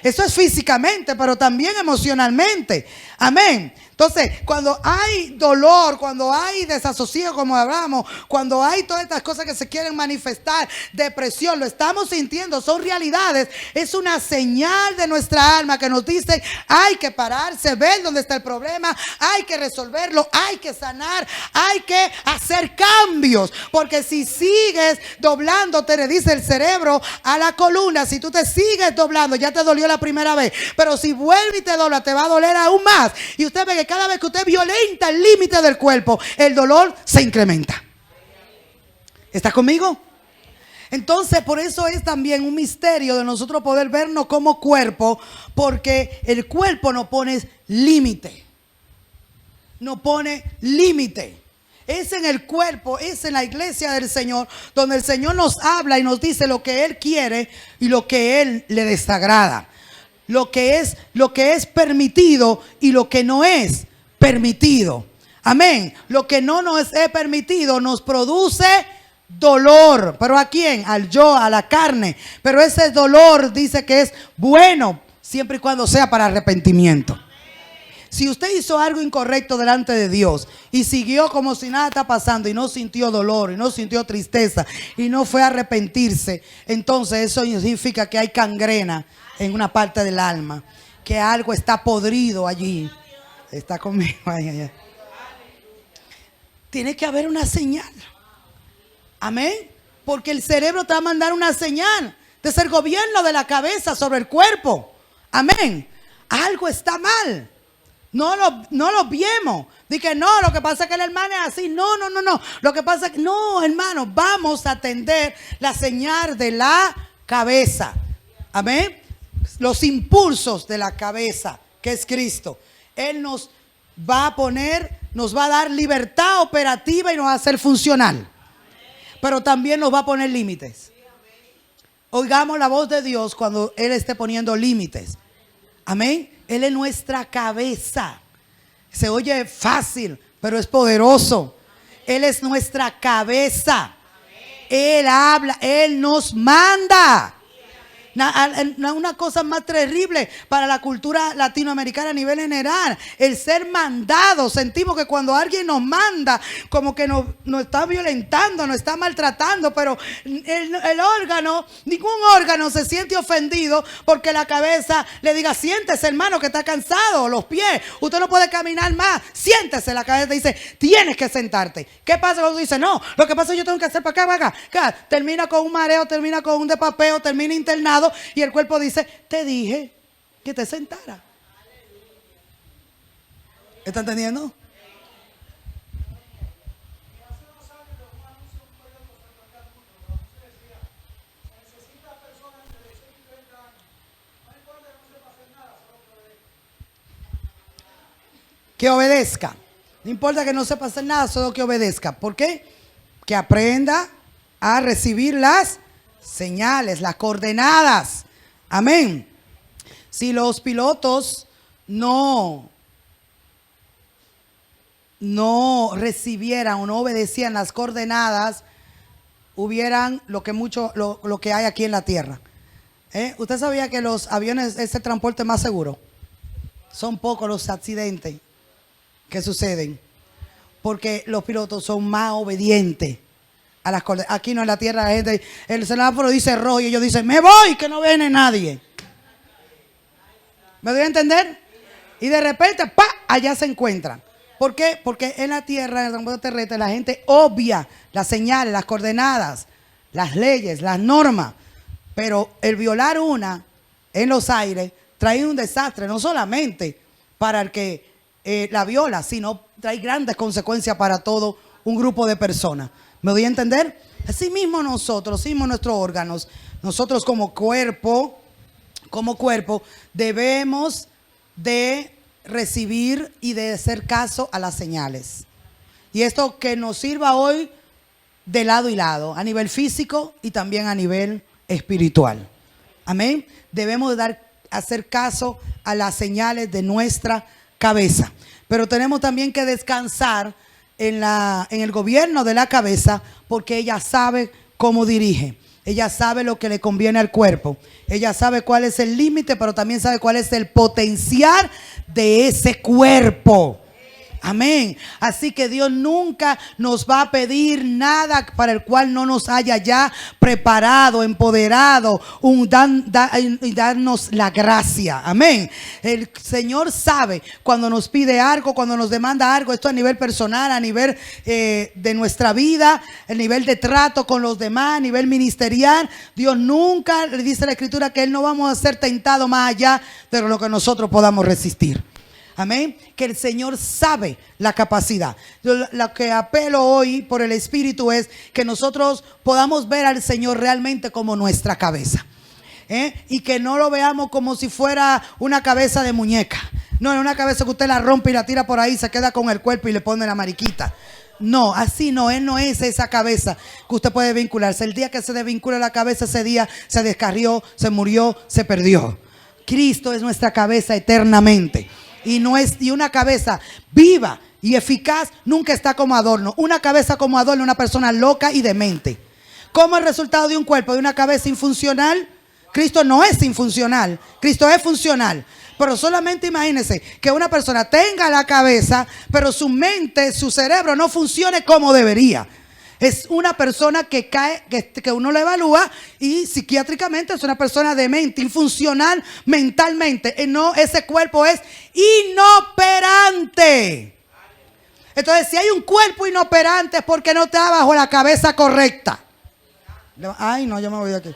Speaker 1: Eso es físicamente, pero también emocionalmente. Amén. Entonces, cuando hay dolor, cuando hay desasosiego, como hablamos, cuando hay todas estas cosas que se quieren manifestar, depresión, lo estamos sintiendo, son realidades. Es una señal de nuestra alma que nos dice, hay que pararse, ver dónde está el problema, hay que resolverlo, hay que sanar, hay que hacer cambios. Porque si sigues doblándote, le dice el cerebro a la columna, si tú te sigues doblando, ya te dolió la primera vez, pero si vuelve y te dobla, te va a doler aún más. Y usted ve que cada vez que usted violenta el límite del cuerpo, el dolor se incrementa. ¿Está conmigo? Entonces, por eso es también un misterio de nosotros poder vernos como cuerpo, porque el cuerpo no pone límite. No pone límite. Es en el cuerpo, es en la iglesia del Señor, donde el Señor nos habla y nos dice lo que Él quiere y lo que Él le desagrada. Lo que es permitido y lo que no es permitido. Amén. Lo que no nos es permitido nos produce dolor. ¿Pero a quién? Al yo, a la carne. Pero ese dolor dice que es bueno siempre y cuando sea para arrepentimiento. Si usted hizo algo incorrecto delante de Dios y siguió como si nada está pasando y no sintió dolor y no sintió tristeza y no fue a arrepentirse, entonces eso significa que hay gangrena en una parte del alma, que algo está podrido allí. Está conmigo. Ay. Tiene que haber una señal. Amén. Porque el cerebro te va a mandar una señal. Es el gobierno de la cabeza sobre el cuerpo. Amén. Algo está mal. No lo vemos. Dije, no, lo que pasa es que el hermano es así. No. Lo que pasa es que, no, hermano, vamos a atender la señal de la cabeza. Amén. Los impulsos de la cabeza, que es Cristo. Él nos va a dar libertad operativa y nos va a hacer funcional. Pero también nos va a poner límites. Oigamos la voz de Dios cuando Él esté poniendo límites. Amén. Él es nuestra cabeza. Se oye fácil, pero es poderoso. Él es nuestra cabeza. Él habla, Él nos manda. Una cosa más terrible para la cultura latinoamericana a nivel general, el ser mandado. Sentimos que cuando alguien nos manda, como que nos está violentando, nos está maltratando, pero el órgano, ningún órgano se siente ofendido porque la cabeza le diga: siéntese, hermano, que está cansado, los pies, usted no puede caminar más, siéntese. La cabeza te dice: tienes que sentarte. ¿Qué pasa cuando dice: no, lo que pasa es que yo tengo que hacer para acá, para acá? Termina con un mareo, termina con un despapeo, termina internado. Y el cuerpo dice: te dije que te sentara. ¿Está entendiendo? Que obedezca. No importa que no sepa hacer nada, solo que obedezca. ¿Por qué? Que aprenda a recibir las señales, las coordenadas. Amén. Si los pilotos no recibieran o no obedecían las coordenadas, hubieran lo que hay aquí en la tierra. ¿Usted sabía que los aviones es el transporte más seguro? Son pocos los accidentes que suceden porque los pilotos son más obedientes a las coordenadas. Aquí no, en la tierra, la gente, el semáforo dice rojo y ellos dicen: me voy, que no viene nadie. ¿Me doy a entender? Y de repente, ¡pa!, allá se encuentran. ¿Por qué? Porque en la tierra, en el transporte terrestre, la gente obvia las señales, las coordenadas, las leyes, las normas. Pero el violar una en los aires trae un desastre, no solamente para el que la viola, sino trae grandes consecuencias para todo un grupo de personas. ¿Me doy a entender? Así mismo nosotros, así mismo nuestros órganos, nosotros como cuerpo, debemos de recibir y de hacer caso a las señales. Y esto que nos sirva hoy de lado y lado, a nivel físico y también a nivel espiritual. Amén. Debemos hacer caso a las señales de nuestra cabeza. Pero tenemos también que descansar en el gobierno de la cabeza, porque ella sabe cómo dirige. Ella sabe lo que le conviene al cuerpo. Ella sabe cuál es el límite, pero también sabe cuál es el potencial de ese cuerpo. Amén. Así que Dios nunca nos va a pedir nada para el cual no nos haya ya preparado, empoderado, y darnos la gracia. Amén. El Señor sabe cuando nos pide algo, cuando nos demanda algo. Esto a nivel personal, a nivel de nuestra vida, a nivel de trato con los demás, a nivel ministerial. Dios nunca, le dice la Escritura, que Él no vamos a ser tentados más allá de lo que nosotros podamos resistir. Amén. Que el Señor sabe la capacidad. Lo que apelo hoy por el Espíritu es que nosotros podamos ver al Señor realmente como nuestra cabeza. Y que no lo veamos como si fuera una cabeza de muñeca. No, es una cabeza que usted la rompe y la tira por ahí, se queda con el cuerpo y le pone la mariquita. No, así no, Él no es esa cabeza que usted puede vincularse. El día que se desvincula la cabeza, ese día se descarrió, se murió, se perdió. Cristo es nuestra cabeza eternamente. Y una cabeza viva y eficaz nunca está como adorno. Una cabeza como adorno, una persona loca y demente. ¿Cómo el resultado de un cuerpo, de una cabeza infuncional? Cristo no es infuncional, Cristo es funcional. Pero solamente imagínense que una persona tenga la cabeza, pero su mente, su cerebro no funcione como debería. Es una persona que cae, que uno le evalúa y psiquiátricamente es una persona demente, infuncional mentalmente. No, ese cuerpo es inoperante. Entonces, si hay un cuerpo inoperante es porque no está bajo la cabeza correcta. Ay, no, yo me voy de aquí.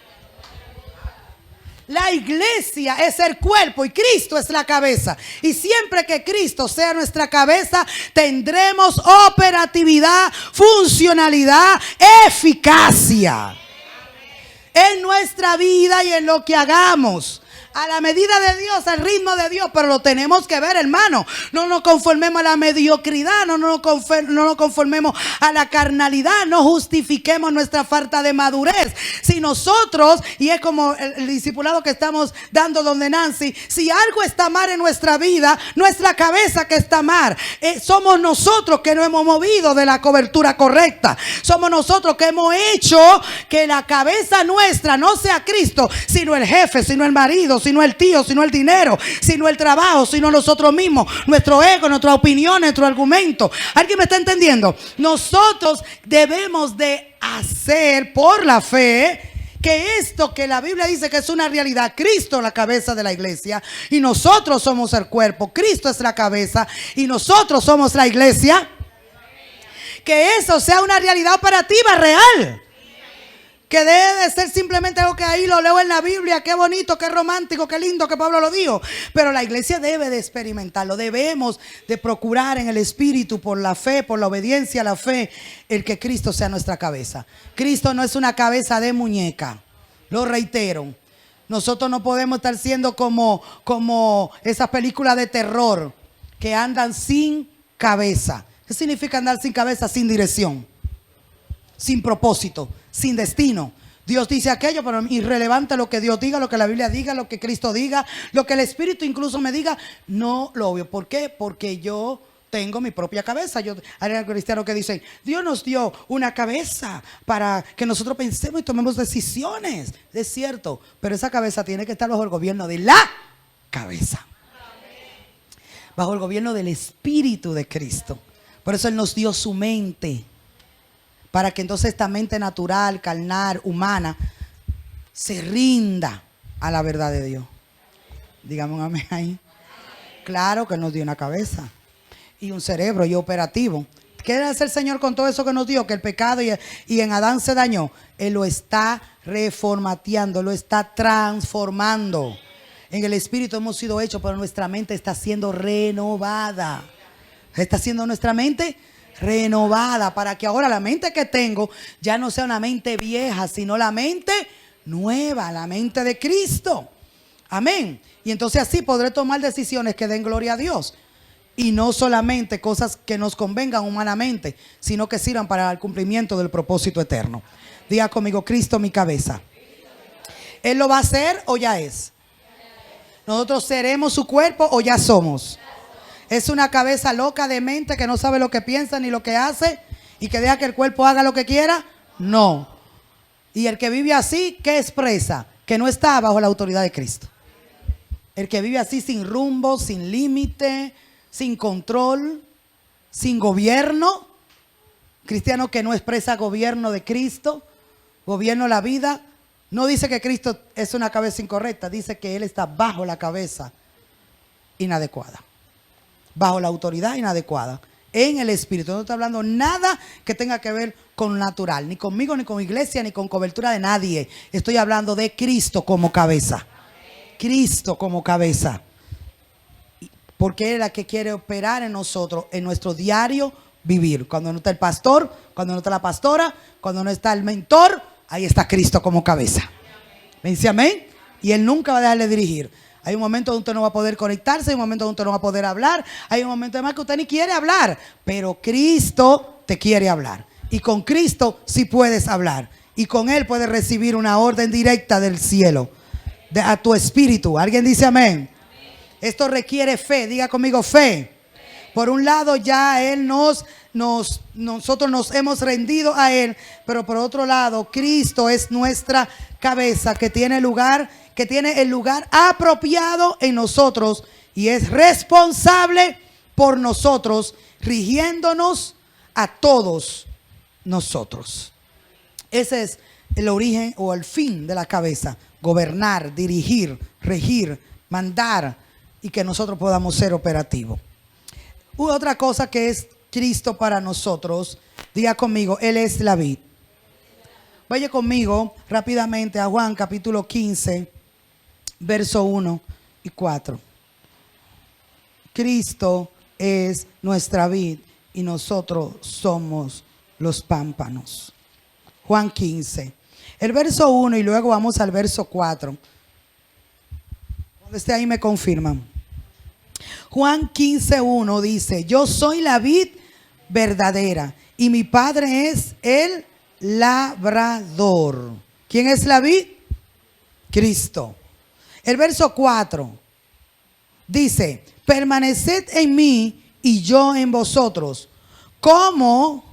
Speaker 1: La iglesia es el cuerpo y Cristo es la cabeza. Y siempre que Cristo sea nuestra cabeza, tendremos operatividad, funcionalidad, eficacia en nuestra vida y en lo que hagamos. a la medida de Dios, al ritmo de Dios, pero lo tenemos que ver, hermano. No nos conformemos a la mediocridad, no nos conformemos a la carnalidad, no justifiquemos nuestra falta de madurez. Si nosotros, y es como el discipulado que estamos dando donde Nancy, si algo está mal en nuestra vida, nuestra cabeza que está mal, somos nosotros que no hemos movido de la cobertura correcta. Somos nosotros que hemos hecho que la cabeza nuestra no sea Cristo, sino el jefe, sino el marido, sino el tío, sino el dinero, sino el trabajo, sino nosotros mismos, nuestro ego, nuestra opinión, nuestro argumento. ¿Alguien me está entendiendo? Nosotros debemos de hacer por la fe que esto que la Biblia dice que es una realidad, Cristo la cabeza de la iglesia y nosotros somos el cuerpo, Cristo es la cabeza y nosotros somos la iglesia, que eso sea una realidad operativa real. Que debe de ser simplemente algo que ahí lo leo en la Biblia, qué bonito, qué romántico, qué lindo que Pablo lo dijo. Pero la iglesia debe de experimentarlo, debemos de procurar en el Espíritu, por la fe, por la obediencia a la fe, el que Cristo sea nuestra cabeza. Cristo no es una cabeza de muñeca, lo reitero. Nosotros no podemos estar siendo como esas películas de terror que andan sin cabeza. ¿Qué significa andar sin cabeza? Sin dirección, sin propósito, sin destino. Dios dice aquello, pero irrelevante lo que Dios diga, lo que la Biblia diga, lo que Cristo diga, lo que el Espíritu incluso me diga, no lo obvio. ¿Por qué? Porque yo tengo mi propia cabeza. Hay cristianos que dicen, Dios nos dio una cabeza para que nosotros pensemos y tomemos decisiones. Es cierto, pero esa cabeza tiene que estar bajo el gobierno de la cabeza, bajo el gobierno del Espíritu de Cristo. Por eso Él nos dio su mente, para que entonces esta mente natural, carnal, humana, se rinda a la verdad de Dios. Dígame un amén ahí. Claro que nos dio una cabeza y un cerebro y operativo. ¿Qué debe hacer el Señor con todo eso que nos dio? Que el pecado y en Adán se dañó. Él lo está reformateando, lo está transformando. En el Espíritu hemos sido hechos, pero nuestra mente está siendo renovada. Está siendo nuestra mente renovada, para que ahora la mente que tengo ya no sea una mente vieja, sino la mente nueva, la mente de Cristo. Amén. Y entonces así podré tomar decisiones que den gloria a Dios, y no solamente cosas que nos convengan humanamente, sino que sirvan para el cumplimiento del propósito eterno. Diga conmigo, Cristo mi cabeza. ¿Él lo va a hacer o ya es? ¿Nosotros seremos su cuerpo o ya somos? Es una cabeza loca de mente que no sabe lo que piensa ni lo que hace y que deja que el cuerpo haga lo que quiera. No. Y el que vive así, ¿qué expresa? Que no está bajo la autoridad de Cristo. El que vive así sin rumbo, sin límite, sin control, sin gobierno. Cristiano que no expresa gobierno de Cristo, gobierno de la vida. No dice que Cristo es una cabeza incorrecta, dice que Él está bajo la cabeza inadecuada, bajo la autoridad inadecuada, en el Espíritu. No estoy hablando nada que tenga que ver con natural, ni conmigo, ni con iglesia, ni con cobertura de nadie. Estoy hablando de Cristo como cabeza. Cristo como cabeza. Porque Él es la que quiere operar en nosotros, en nuestro diario vivir. Cuando no está el pastor, cuando no está la pastora, cuando no está el mentor, ahí está Cristo como cabeza. ¿Me dice amén? Y Él nunca va a dejarle dirigir. Hay un momento donde usted no va a poder conectarse, hay un momento donde usted no va a poder hablar, hay un momento además que usted ni quiere hablar, pero Cristo te quiere hablar. Y con Cristo sí puedes hablar. Y con Él puedes recibir una orden directa del cielo, a tu espíritu. ¿Alguien dice amén? Esto requiere fe. Diga conmigo, fe. Por un lado ya nosotros nos hemos rendido a Él, pero por otro lado Cristo es nuestra cabeza que tiene el lugar apropiado en nosotros y es responsable por nosotros, rigiéndonos a todos nosotros. Ese es el origen o el fin de la cabeza: gobernar, dirigir, regir, mandar, y que nosotros podamos ser operativos. Otra cosa que es Cristo para nosotros, diga conmigo, Él es la vid. Vaya conmigo rápidamente a Juan capítulo 15, verso 1 y 4. Cristo es nuestra vid y nosotros somos los pámpanos. Juan 15, el verso 1 y luego vamos al verso 4. Cuando esté ahí me confirman. Juan 15:1 dice: yo soy la vid verdadera y mi Padre es el labrador. ¿Quién es la vid? Cristo. El verso 4 dice: permaneced en mí y yo en vosotros. Como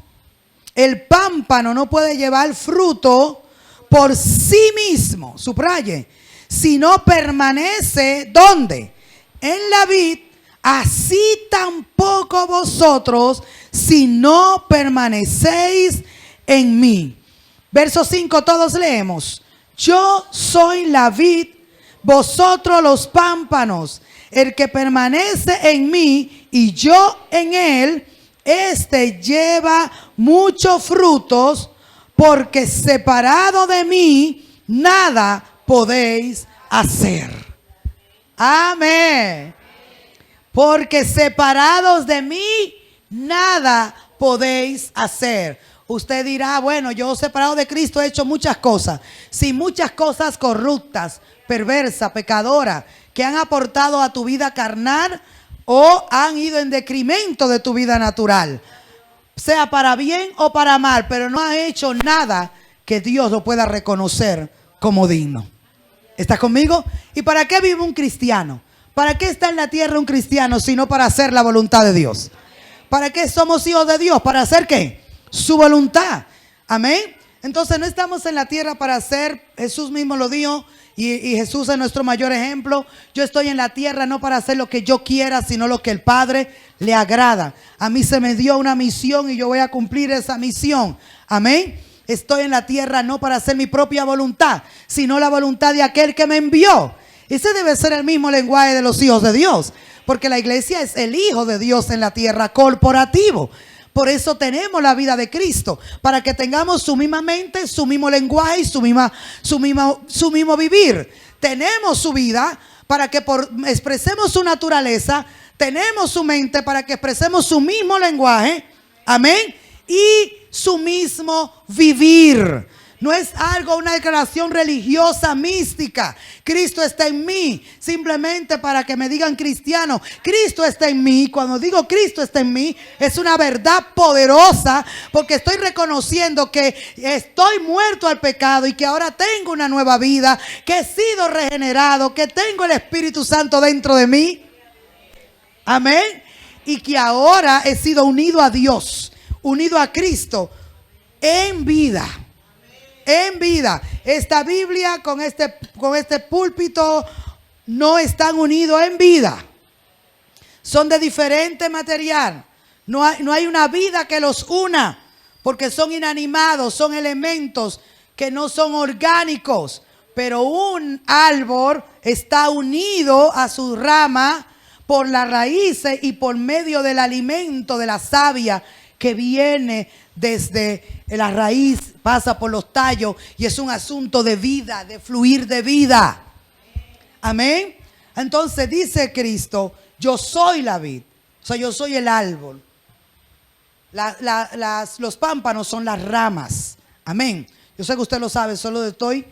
Speaker 1: el pámpano no puede llevar fruto por sí mismo, subraye, si no permanece, ¿dónde? En la vid, así tampoco vosotros, si no permanecéis en mí. Verso 5, todos leemos: yo soy la vid, vosotros los pámpanos. El que permanece en mí y yo en él, este lleva muchos frutos, porque separado de mí nada podéis hacer. Amén. Porque separados de mí nada podéis hacer. Usted dirá: bueno, yo separado de Cristo he hecho muchas cosas. Sí, muchas cosas corruptas, perversas, pecadoras, que han aportado a tu vida carnal o han ido en decremento de tu vida natural, sea para bien o para mal, pero no ha hecho nada que Dios lo pueda reconocer como digno. ¿Estás conmigo? ¿Y para qué vive un cristiano? ¿Para qué está en la tierra un cristiano sino para hacer la voluntad de Dios? ¿Para qué somos hijos de Dios? ¿Para hacer qué? Su voluntad. Amén. Entonces no estamos en la tierra para hacer, Jesús mismo lo dijo, y Jesús es nuestro mayor ejemplo. Yo estoy en la tierra no para hacer lo que yo quiera, sino lo que el Padre le agrada. A mí se me dio una misión y yo voy a cumplir esa misión. Amén. Estoy en la tierra no para hacer mi propia voluntad, sino la voluntad de aquel que me envió. Ese debe ser el mismo lenguaje de los hijos de Dios, porque la iglesia es el Hijo de Dios en la tierra, corporativo. Por eso tenemos la vida de Cristo, para que tengamos su misma mente, su mismo lenguaje y su mismo vivir. Tenemos su vida para que expresemos su naturaleza. Tenemos su mente para que expresemos su mismo lenguaje. Amén. Y su mismo vivir. No es algo, una declaración religiosa, mística. Cristo está en mí, simplemente para que me digan cristiano. Cristo está en mí. Cuando digo Cristo está en mí, es una verdad poderosa, porque estoy reconociendo que estoy muerto al pecado y que ahora tengo una nueva vida, que he sido regenerado, que tengo el Espíritu Santo dentro de mí. Amén. Y que ahora he sido unido a Dios, unido a Cristo en vida. En vida. Esta Biblia con este púlpito no están unidos en vida. Son de diferente material. No hay una vida que los una, porque son inanimados, son elementos que no son orgánicos. Pero un árbol está unido a su rama por las raíces y por medio del alimento de la savia que viene desde la raíz, pasa por los tallos, y es un asunto de vida, de fluir de vida. Amén. Entonces dice Cristo: yo soy la vid, o sea, yo soy el árbol. Los pámpanos son las ramas. Amén. Yo sé que usted lo sabe, solo estoy.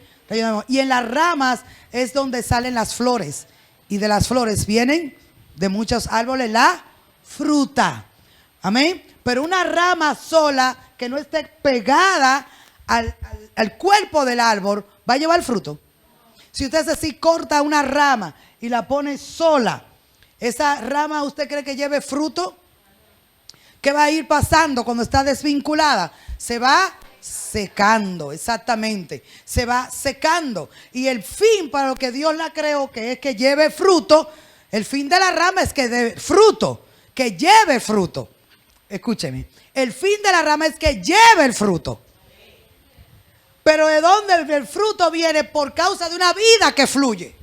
Speaker 1: Y en las ramas es donde salen las flores, y de las flores vienen de muchos árboles la fruta. Amén. Pero una rama sola que no esté pegada al cuerpo del árbol va a llevar fruto. Si usted así corta una rama y la pone sola, ¿esa rama usted cree que lleve fruto? ¿Qué va a ir pasando cuando está desvinculada? Se va secando, exactamente. Se va secando. Y el fin para lo que Dios la creó, que es que lleve fruto, el fin de la rama es que dé fruto, que lleve fruto. Escúcheme, el fin de la rama es que lleve el fruto. Pero ¿de dónde el fruto viene? Por causa de una vida que fluye,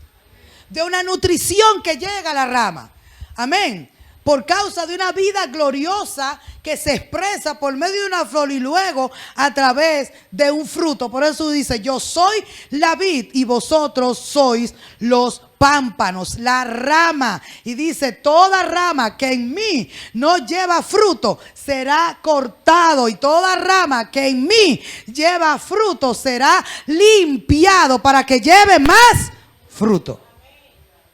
Speaker 1: de una nutrición que llega a la rama. Amén. Por causa de una vida gloriosa que se expresa por medio de una flor y luego a través de un fruto. Por eso dice: yo soy la vid y vosotros sois los pámpanos, la rama. Y dice: toda rama que en mí no lleva fruto será cortado, y toda rama que en mí lleva fruto será limpiado para que lleve más fruto.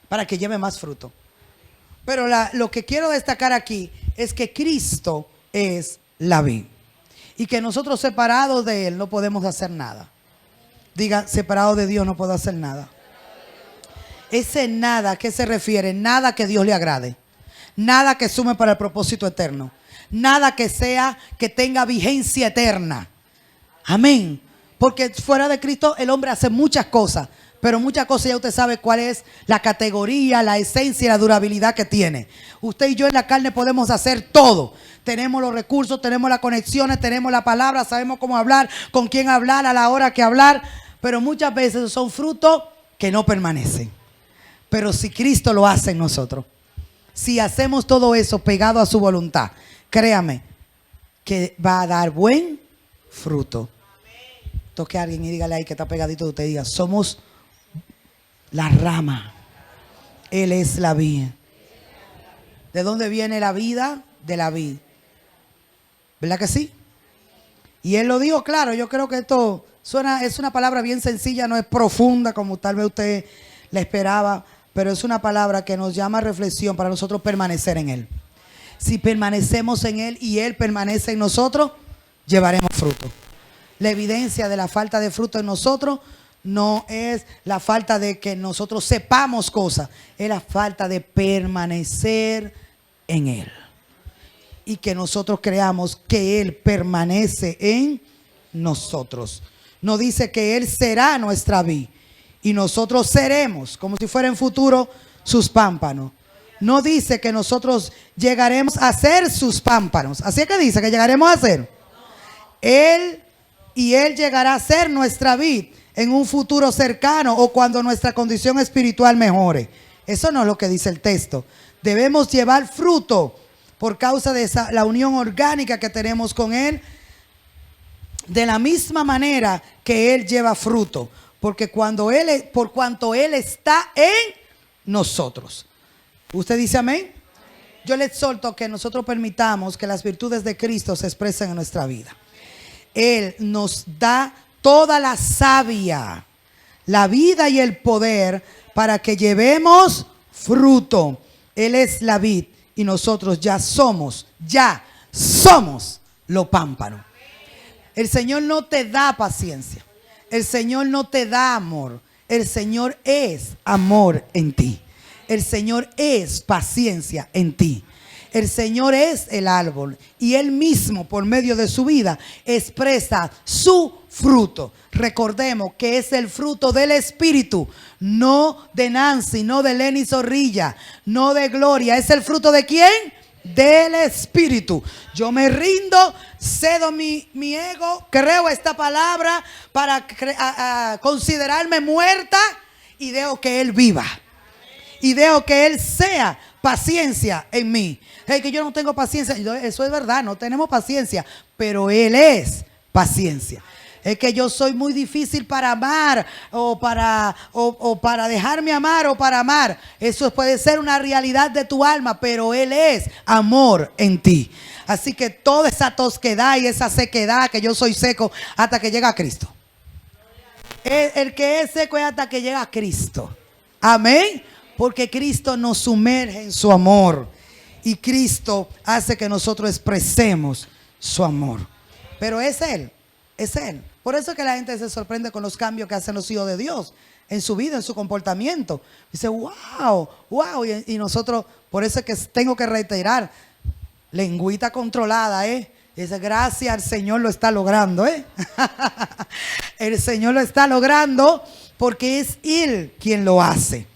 Speaker 1: para que lleve más fruto. Pero lo que quiero destacar aquí es que Cristo es la vid y que nosotros separados de Él no podemos hacer nada. Diga, separado de Dios no puedo hacer nada. Ese nada, ¿a qué se refiere? Nada que Dios le agrade. Nada que sume para el propósito eterno. Nada que tenga vigencia eterna. Amén. Porque fuera de Cristo el hombre hace muchas cosas. Pero muchas cosas ya usted sabe cuál es la categoría, la esencia y la durabilidad que tiene. Usted y yo en la carne podemos hacer todo. Tenemos los recursos, tenemos las conexiones, tenemos la palabra, sabemos cómo hablar, con quién hablar, a la hora que hablar. Pero muchas veces son frutos que no permanecen. Pero si Cristo lo hace en nosotros, si hacemos todo eso pegado a su voluntad, créame que va a dar buen fruto. Toque a alguien y dígale ahí que está pegadito de usted, diga, somos la rama, Él es la vid. ¿De dónde viene la vida? De la vid. ¿Verdad que sí? Y Él lo dijo claro. Yo creo que esto es una palabra bien sencilla, no es profunda como tal vez usted la esperaba, pero es una palabra que nos llama a reflexión para nosotros permanecer en Él. Si permanecemos en Él y Él permanece en nosotros, llevaremos fruto. La evidencia de la falta de fruto en nosotros no es la falta de que nosotros sepamos cosas, es la falta de permanecer en Él. Y que nosotros creamos que Él permanece en nosotros. No dice que Él será nuestra vid y nosotros seremos, como si fuera en futuro, sus pámpanos. No dice que nosotros llegaremos a ser sus pámpanos. Así es que dice que llegaremos a ser. Él llegará a ser nuestra vid en un futuro cercano o cuando nuestra condición espiritual mejore. Eso no es lo que dice el texto. Debemos llevar fruto por causa de la unión orgánica que tenemos con Él, de la misma manera que Él lleva fruto, porque por cuanto Él está en nosotros. ¿Usted dice amén? Yo le exhorto que nosotros permitamos que las virtudes de Cristo se expresen en nuestra vida. Él nos da toda la savia, la vida y el poder para que llevemos fruto. Él es la vid y nosotros ya somos los pámpanos. El Señor no te da paciencia. El Señor no te da amor. El Señor es amor en ti. El Señor es paciencia en ti. El Señor es el árbol y Él mismo por medio de su vida expresa su fruto. Recordemos que es el fruto del Espíritu, no de Nancy, no de Lenny Zorrilla, no de Gloria. ¿Es el fruto de quién? Del Espíritu. Yo me rindo, cedo mi ego, creo esta palabra para considerarme muerta y dejo que Él viva. Y dejo que Él sea paciencia en mí. Es que yo no tengo paciencia. Eso es verdad, no tenemos paciencia. Pero Él es paciencia. Es que yo soy muy difícil para amar o para dejarme amar o para amar. Eso puede ser una realidad de tu alma, pero Él es amor en ti. Así que toda esa tosquedad y esa sequedad, que yo soy seco hasta que llega Cristo. El que es seco es hasta que llega Cristo. Amén. Porque Cristo nos sumerge en su amor. Y Cristo hace que nosotros expresemos su amor. Pero es Él. Es Él. Por eso es que la gente se sorprende con los cambios que hacen los hijos de Dios en su vida, en su comportamiento. Dice, wow. Y nosotros, por eso es que tengo que reiterar, lengüita controlada, Dice, gracias al Señor lo está logrando, El Señor lo está logrando porque es Él quien lo hace.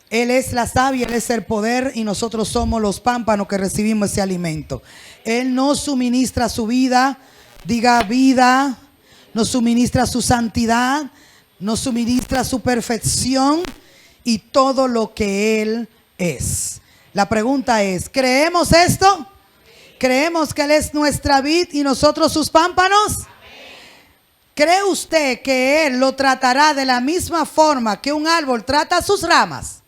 Speaker 1: Él es la savia, Él es el poder y nosotros somos los pámpanos que recibimos ese alimento. Él nos suministra su vida, diga vida, nos suministra su santidad, nos suministra su perfección y todo lo que Él es. La pregunta es, ¿creemos esto? ¿Creemos que Él es nuestra vid y nosotros sus pámpanos? ¿Cree usted que Él lo tratará de la misma forma que un árbol trata sus ramas?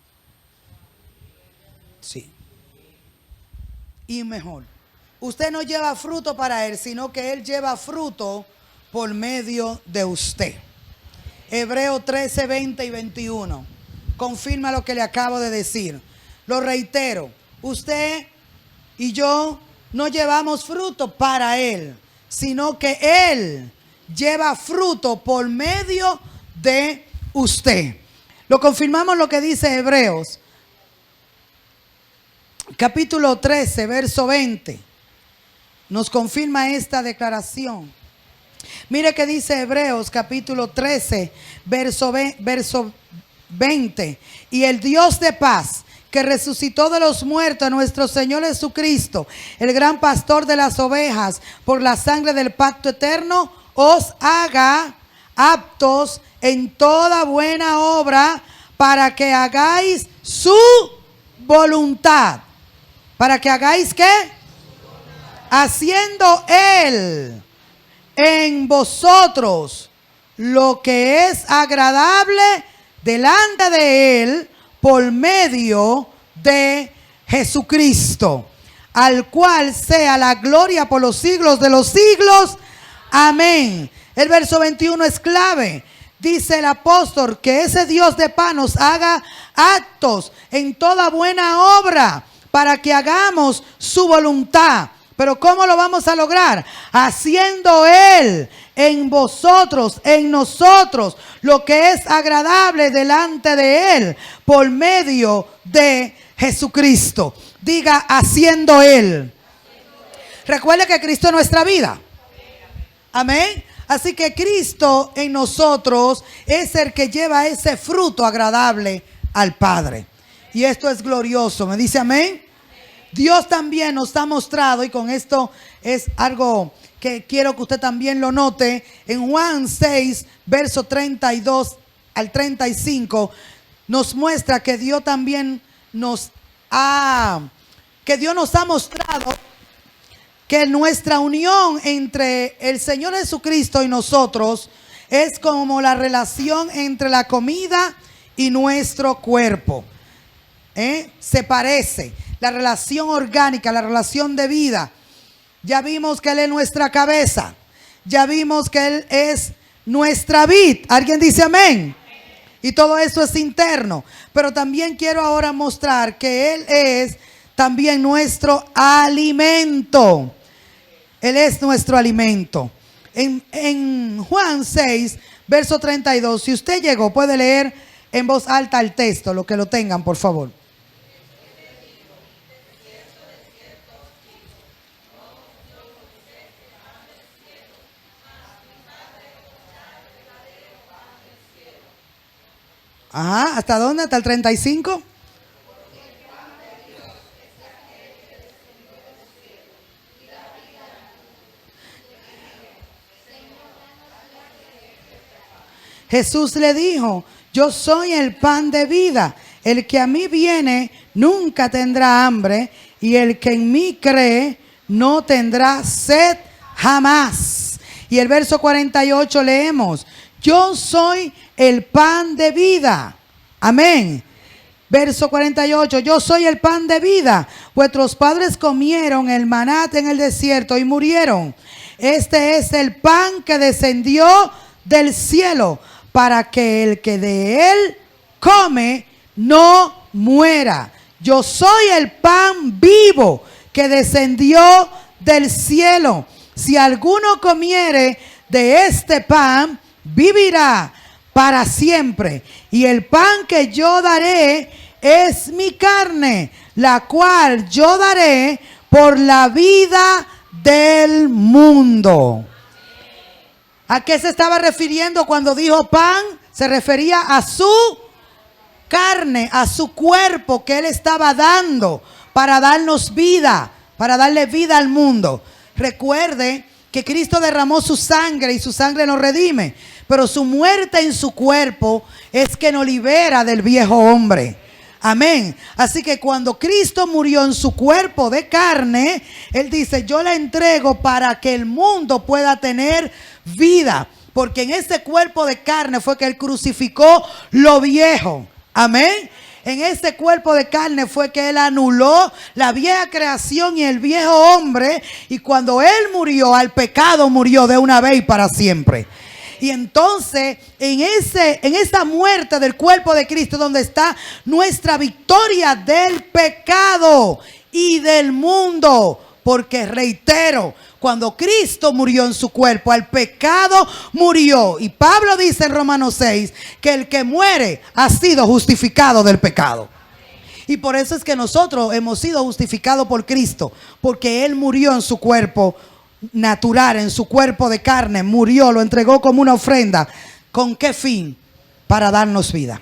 Speaker 1: Sí. Y mejor. Usted no lleva fruto para Él, sino que Él lleva fruto por medio de usted. Hebreos 13, 20 y 21. confirma lo que le acabo de decir. Lo reitero, usted y yo no llevamos fruto para Él, sino que Él lleva fruto por medio de usted. Lo confirmamos lo que dice Hebreos, capítulo 13, verso 20. Nos confirma esta declaración. Mire que dice Hebreos capítulo 13, verso 20. Y el Dios de paz, que resucitó de los muertos a nuestro Señor Jesucristo, el gran pastor de las ovejas, por la sangre del pacto eterno, os haga aptos en toda buena obra, para que hagáis su voluntad. ¿Para que hagáis qué? Haciendo Él en vosotros lo que es agradable delante de Él, por medio de Jesucristo, al cual sea la gloria por los siglos de los siglos. Amén. El verso 21 es clave. Dice el apóstol que ese Dios de paz nos haga actos en toda buena obra, para que hagamos su voluntad. Pero ¿cómo lo vamos a lograr? Haciendo Él en vosotros, en nosotros, lo que es agradable delante de Él, por medio de Jesucristo. Diga, haciendo Él. Recuerde que Cristo es nuestra vida. Amén. Así que Cristo en nosotros es el que lleva ese fruto agradable al Padre. Y esto es glorioso. ¿Me dice amén? Dios también nos ha mostrado, y con esto es algo que quiero que usted también lo note, en Juan 6, verso 32 al 35, nos muestra que Dios también nos ha mostrado que nuestra unión entre el Señor Jesucristo y nosotros es como la relación entre la comida y nuestro cuerpo. Se parece. La relación orgánica, la relación de vida. Ya vimos que Él es nuestra cabeza. Ya vimos que Él es nuestra vid. ¿Alguien dice amén? Y todo eso es interno. Pero también quiero ahora mostrar que Él es también nuestro alimento. Él es nuestro alimento. En Juan 6, verso 32, si usted llegó, puede leer en voz alta el texto, lo que lo tengan, por favor. Ajá, ¿hasta dónde? ¿Hasta el 35? Jesús le dijo, yo soy el pan de vida. El que a mí viene nunca tendrá hambre, y el que en mí cree no tendrá sed jamás. Y el verso 48 leemos, yo soy el pan de vida. Amén. Verso 48, yo soy el pan de vida. Vuestros padres comieron el maná en el desierto y murieron. Este es el pan que descendió del cielo, para que el que de él come no muera. Yo soy el pan vivo que descendió del cielo. Si alguno comiere de este pan, vivirá para siempre. Y el pan que yo daré es mi carne, la cual yo daré por la vida del mundo. ¿A qué se estaba refiriendo cuando dijo pan? Se refería a su carne, a su cuerpo que Él estaba dando para darnos vida, para darle vida al mundo. Recuerde que Cristo derramó su sangre y su sangre nos redime, pero su muerte en su cuerpo es que nos libera del viejo hombre. Amén. Así que cuando Cristo murió en su cuerpo de carne, Él dice, yo la entrego para que el mundo pueda tener vida. Porque en ese cuerpo de carne fue que Él crucificó lo viejo. Amén. En ese cuerpo de carne fue que Él anuló la vieja creación y el viejo hombre. Y cuando Él murió, al pecado murió de una vez y para siempre. Y entonces en esa muerte del cuerpo de Cristo, donde está nuestra victoria del pecado y del mundo. Porque reitero, cuando Cristo murió en su cuerpo, el pecado murió. Y Pablo dice en Romanos 6 que el que muere ha sido justificado del pecado. Y por eso es que nosotros hemos sido justificados por Cristo, porque Él murió en su cuerpo natural, en su cuerpo de carne, murió, lo entregó como una ofrenda. ¿Con qué fin? Para darnos vida.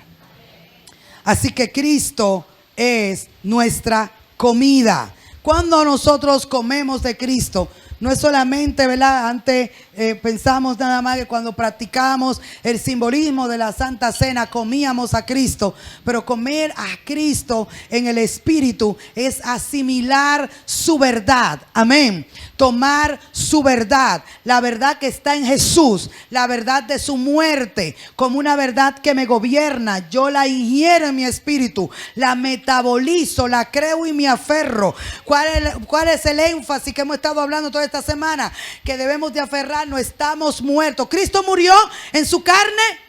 Speaker 1: Así que Cristo es nuestra comida. Cuando nosotros comemos de Cristo, no es solamente, ¿verdad? Antes pensamos nada más que cuando practicamos el simbolismo de la Santa Cena comíamos a Cristo. Pero comer a Cristo en el Espíritu es asimilar su verdad. Amén. Tomar su verdad, la verdad que está en Jesús, la verdad de su muerte, como una verdad que me gobierna. Yo la ingiero en mi espíritu, la metabolizo, la creo y me aferro. ¿Cuál es el énfasis que hemos estado hablando toda esta semana? Que debemos de aferrarnos. Estamos muertos. ¿Cristo murió en su carne?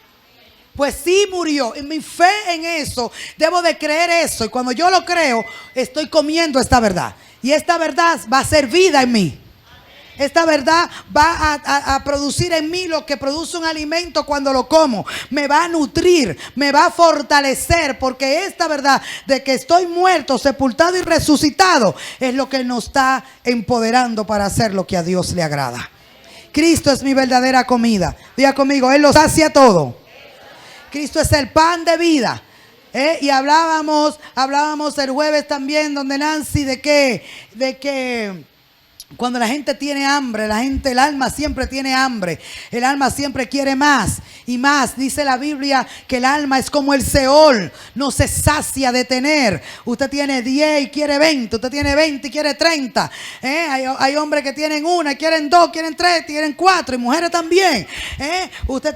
Speaker 1: Pues sí murió. En mi fe en eso, debo de creer eso. Y cuando yo lo creo, estoy comiendo esta verdad. Y esta verdad va a ser vida en mí. Esta verdad va a producir en mí lo que produce un alimento cuando lo como. Me va a nutrir, me va a fortalecer, porque esta verdad de que estoy muerto, sepultado y resucitado es lo que nos está empoderando para hacer lo que a Dios le agrada. Cristo es mi verdadera comida. Diga conmigo, Él lo sacia todo. Cristo es el pan de vida. Y hablábamos el jueves también, donde Nancy, de que cuando la gente tiene hambre, el alma siempre tiene hambre. El alma siempre quiere más y más. Dice la Biblia que el alma es como el Seol, no se sacia de tener. Usted tiene 10 y quiere 20, usted tiene 20 y quiere 30. Hay hombres que tienen 1, quieren 2, quieren 3, quieren 4 y mujeres también. Usted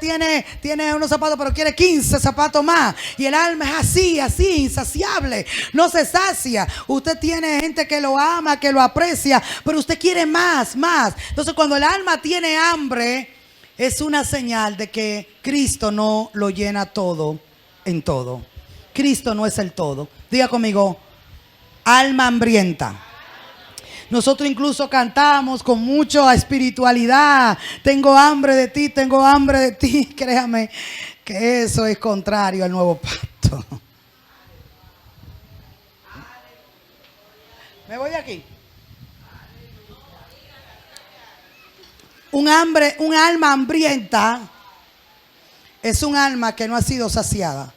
Speaker 1: tiene unos zapatos pero quiere 15 zapatos más. Y el alma es así, insaciable, no se sacia. Usted tiene gente que lo ama, que lo aprecia, pero usted quiere más. Entonces cuando el alma tiene hambre, es una señal de que Cristo no lo llena todo en todo. Cristo no es el todo. Diga conmigo, alma hambrienta. Nosotros incluso cantamos con mucha espiritualidad. Tengo hambre de ti, tengo hambre de ti. Créame que eso es contrario al nuevo pacto. Me voy de aquí. Un alma hambrienta es un alma que no ha sido saciada.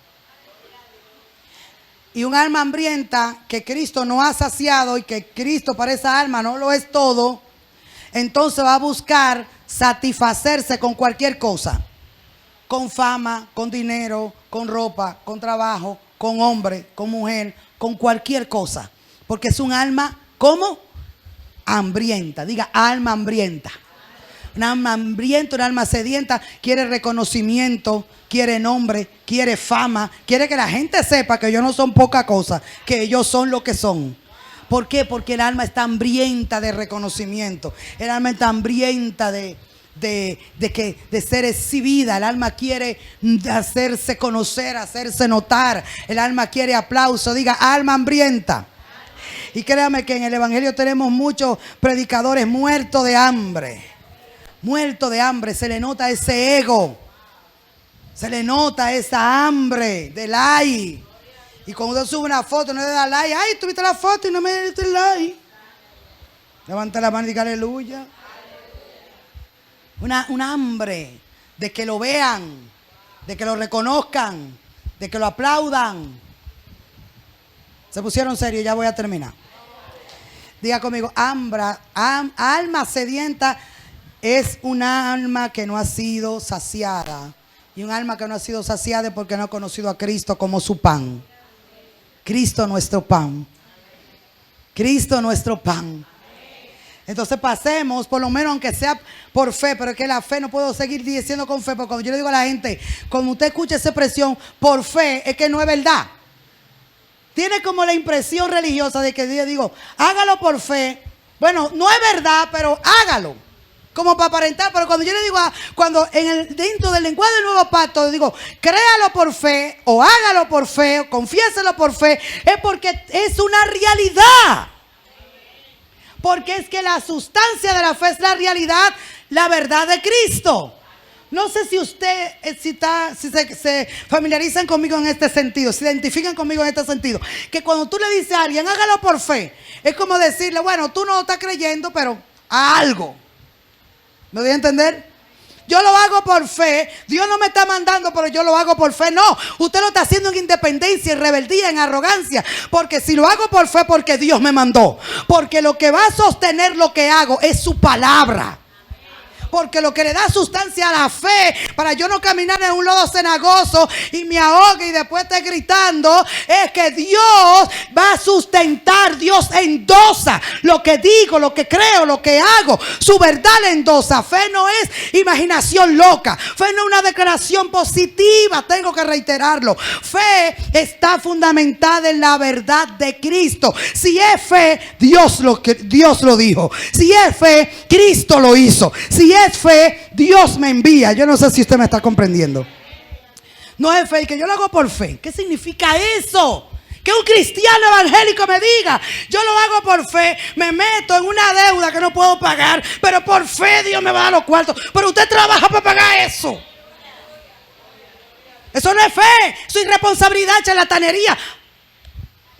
Speaker 1: Y un alma hambrienta que Cristo no ha saciado y que Cristo para esa alma no lo es todo, entonces va a buscar satisfacerse con cualquier cosa. Con fama, con dinero, con ropa, con trabajo, con hombre, con mujer, con cualquier cosa. Porque es un alma, ¿cómo? Hambrienta. Diga, alma hambrienta. Un alma hambrienta, un alma sedienta, quiere reconocimiento, quiere nombre, quiere fama, quiere que la gente sepa que ellos no son poca cosa, que ellos son lo que son. ¿Por qué? Porque el alma está hambrienta de reconocimiento, el alma está hambrienta de ser exhibida. El alma quiere hacerse conocer, hacerse notar. El alma quiere aplauso. Diga, alma hambrienta. Y créame que en el evangelio tenemos muchos predicadores muertos de hambre. Muerto de hambre, se le nota ese ego, se le nota esa hambre de like. Y cuando usted sube una foto no le da like. Ay, tuviste la foto y no me diste el like. Levanta la mano y diga aleluya. Una hambre de que lo vean, de que lo reconozcan, de que lo aplaudan. Se pusieron serios, ya voy a terminar. Diga conmigo, alma sedienta. Es un alma que no ha sido saciada. Y un alma que no ha sido saciada es porque no ha conocido a Cristo como su pan. Cristo nuestro pan. Cristo nuestro pan. Entonces pasemos, por lo menos aunque sea por fe, pero es que la fe no puedo seguir diciendo con fe, porque cuando yo le digo a la gente, cuando usted escucha esa expresión por fe, es que no es verdad. Tiene como la impresión religiosa de que yo digo, hágalo por fe. Bueno, no es verdad, pero hágalo. como para aparentar, pero cuando yo le digo, cuando dentro del lenguaje del nuevo pacto, digo, créalo por fe, o hágalo por fe, o confiéselo por fe, es porque es una realidad. Porque es que la sustancia de la fe es la realidad, la verdad de Cristo. No sé si usted, si se familiarizan conmigo en este sentido, se identifican conmigo en este sentido, que cuando tú le dices a alguien, hágalo por fe, es como decirle, bueno, tú no estás creyendo, pero a algo. ¿Me doy a entender? Yo lo hago por fe. Dios no me está mandando, pero yo lo hago por fe. No, usted lo está haciendo en independencia, en rebeldía, en arrogancia. Porque si lo hago por fe, porque Dios me mandó. Porque lo que va a sostener lo que hago es su palabra. Porque lo que le da sustancia a la fe, para yo no caminar en un lodo cenagoso y me ahogue y después esté gritando, es que Dios va a sustentar. Dios endosa lo que digo, lo que creo, lo que hago. Su verdad le endosa. Fe no es imaginación loca. Fe no es una declaración positiva. Tengo que reiterarlo. Fe está fundamentada en la verdad de Cristo. Si es fe, Dios lo dijo. Si es fe, Cristo lo hizo. Si es fe, Dios me envía. Yo no sé si usted me está comprendiendo. No es fe, que yo lo hago por fe. ¿Qué significa eso? Que un cristiano evangélico me diga, yo lo hago por fe, me meto en una deuda que no puedo pagar, pero por fe Dios me va a dar los cuartos. Pero usted trabaja para pagar eso. Eso no es fe, eso es irresponsabilidad, charlatanería.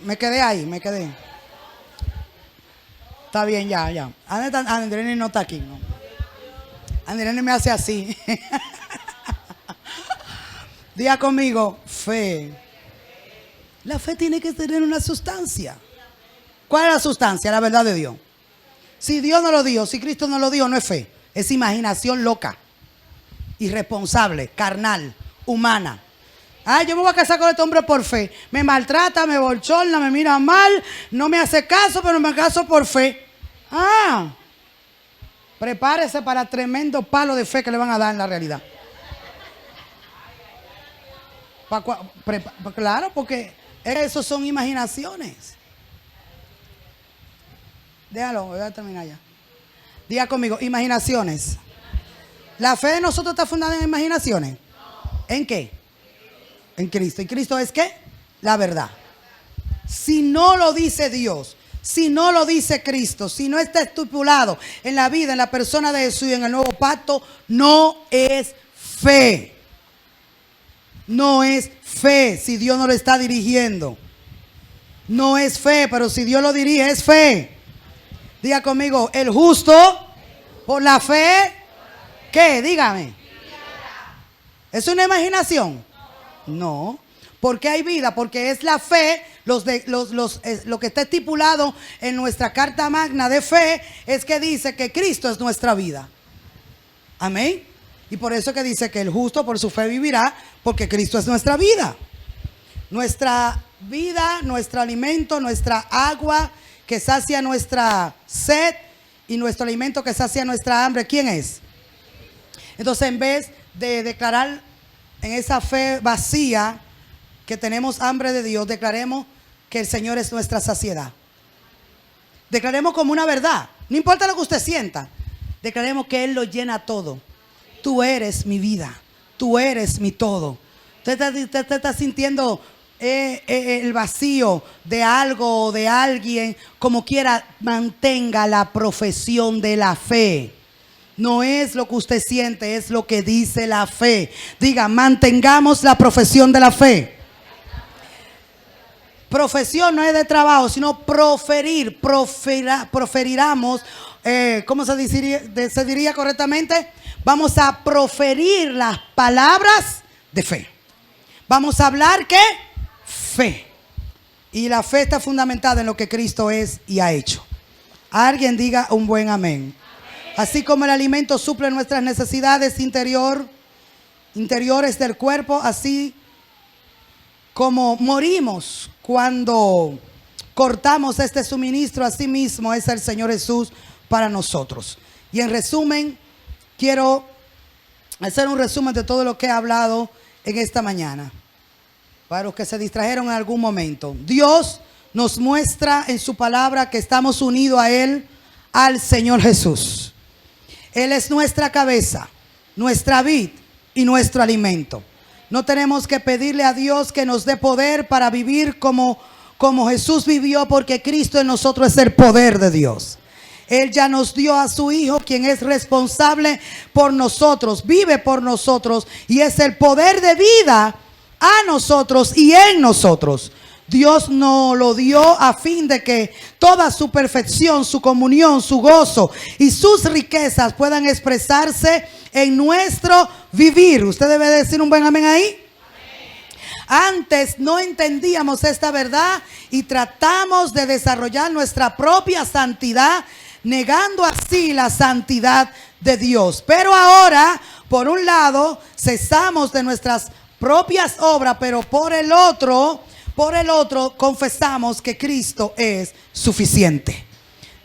Speaker 1: Me quedé ahí, me quedé. Está bien, ya. Andrés no está aquí, ¿no? Andrés me hace así. Diga conmigo, fe. La fe tiene que tener una sustancia. ¿Cuál es la sustancia? La verdad de Dios. Si Dios no lo dijo, si Cristo no lo dijo, no es fe. Es imaginación loca, irresponsable, carnal, humana. Yo me voy a casar con este hombre por fe. Me maltrata, me bochorna, me mira mal, no me hace caso, pero me caso por fe. Prepárese para tremendo palo de fe que le van a dar en la realidad. Claro, porque eso son imaginaciones. Déjalo, voy a terminar ya. Diga conmigo, imaginaciones. ¿La fe de nosotros está fundada en imaginaciones? ¿En qué? En Cristo. ¿Y Cristo es qué? La verdad. Si no lo dice Dios, si no lo dice Cristo, si no está estipulado en la vida, en la persona de Jesús y en el nuevo pacto, no es fe. No es fe si Dios no lo está dirigiendo. No es fe, pero si Dios lo dirige es fe. Diga conmigo, el justo por la fe, ¿qué? Dígame. ¿Es una imaginación? No. ¿Por qué hay vida? Porque es la fe, lo que está estipulado en nuestra carta magna de fe es que dice que Cristo es nuestra vida. Amén. Y por eso que dice que el justo por su fe vivirá, porque Cristo es nuestra vida. Nuestra vida, nuestro alimento, nuestra agua que sacia nuestra sed y nuestro alimento que sacia nuestra hambre, ¿quién es? Entonces, en vez de declarar en esa fe vacía que tenemos hambre de Dios, declaremos que el Señor es nuestra saciedad. Declaremos como una verdad, no importa lo que usted sienta, declaremos que Él lo llena todo. Tú eres mi vida, tú eres mi todo. Usted está sintiendo el vacío de algo o de alguien, como quiera, mantenga la profesión de la fe. No es lo que usted siente, es lo que dice la fe. Diga, mantengamos la profesión de la fe. Profesión no es de trabajo, sino proferir. Proferiramos, ¿cómo se diría correctamente? Vamos a proferir las palabras de fe. Vamos a hablar, ¿qué? Fe. Y la fe está fundamentada en lo que Cristo es y ha hecho. Alguien diga un buen amén. Así como el alimento suple nuestras necesidades interiores del cuerpo, así como morimos cuando cortamos este suministro, así mismo es el Señor Jesús para nosotros. Y en resumen, quiero hacer un resumen de todo lo que he hablado en esta mañana, para los que se distrajeron en algún momento. Dios nos muestra en su palabra que estamos unidos a Él, al Señor Jesús. Él es nuestra cabeza, nuestra vid y nuestro alimento. No tenemos que pedirle a Dios que nos dé poder para vivir como Jesús vivió, porque Cristo en nosotros es el poder de Dios. Él ya nos dio a su Hijo, quien es responsable por nosotros, vive por nosotros y es el poder de vida a nosotros y en nosotros. Dios nos lo dio a fin de que toda su perfección, su comunión, su gozo y sus riquezas puedan expresarse en nuestro vivir. Usted debe decir un buen amén ahí. Antes no entendíamos esta verdad y tratamos de desarrollar nuestra propia santidad, negando así la santidad de Dios. Pero ahora, por un lado, cesamos de nuestras propias obras, pero por el otro confesamos que Cristo es suficiente.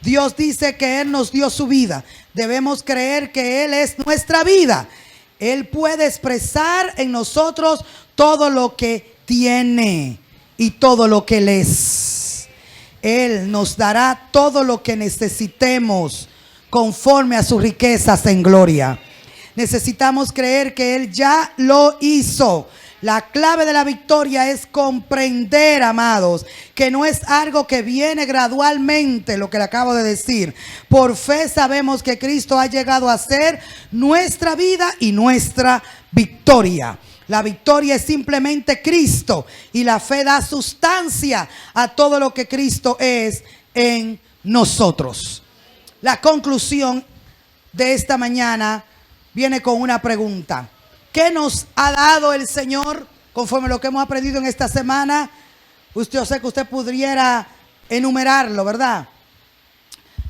Speaker 1: Dios dice que Él nos dio su vida. Debemos creer que Él es nuestra vida. Él puede expresar en nosotros todo lo que tiene y todo lo que Él es. Él nos dará todo lo que necesitemos conforme a sus riquezas en gloria. Necesitamos creer que Él ya lo hizo. La clave de la victoria es comprender, amados, que no es algo que viene gradualmente, lo que le acabo de decir. Por fe sabemos que Cristo ha llegado a ser nuestra vida y nuestra victoria. La victoria es simplemente Cristo y la fe da sustancia a todo lo que Cristo es en nosotros. La conclusión de esta mañana viene con una pregunta. ¿Qué nos ha dado el Señor conforme a lo que hemos aprendido en esta semana? Yo sé que usted pudiera enumerarlo, ¿verdad?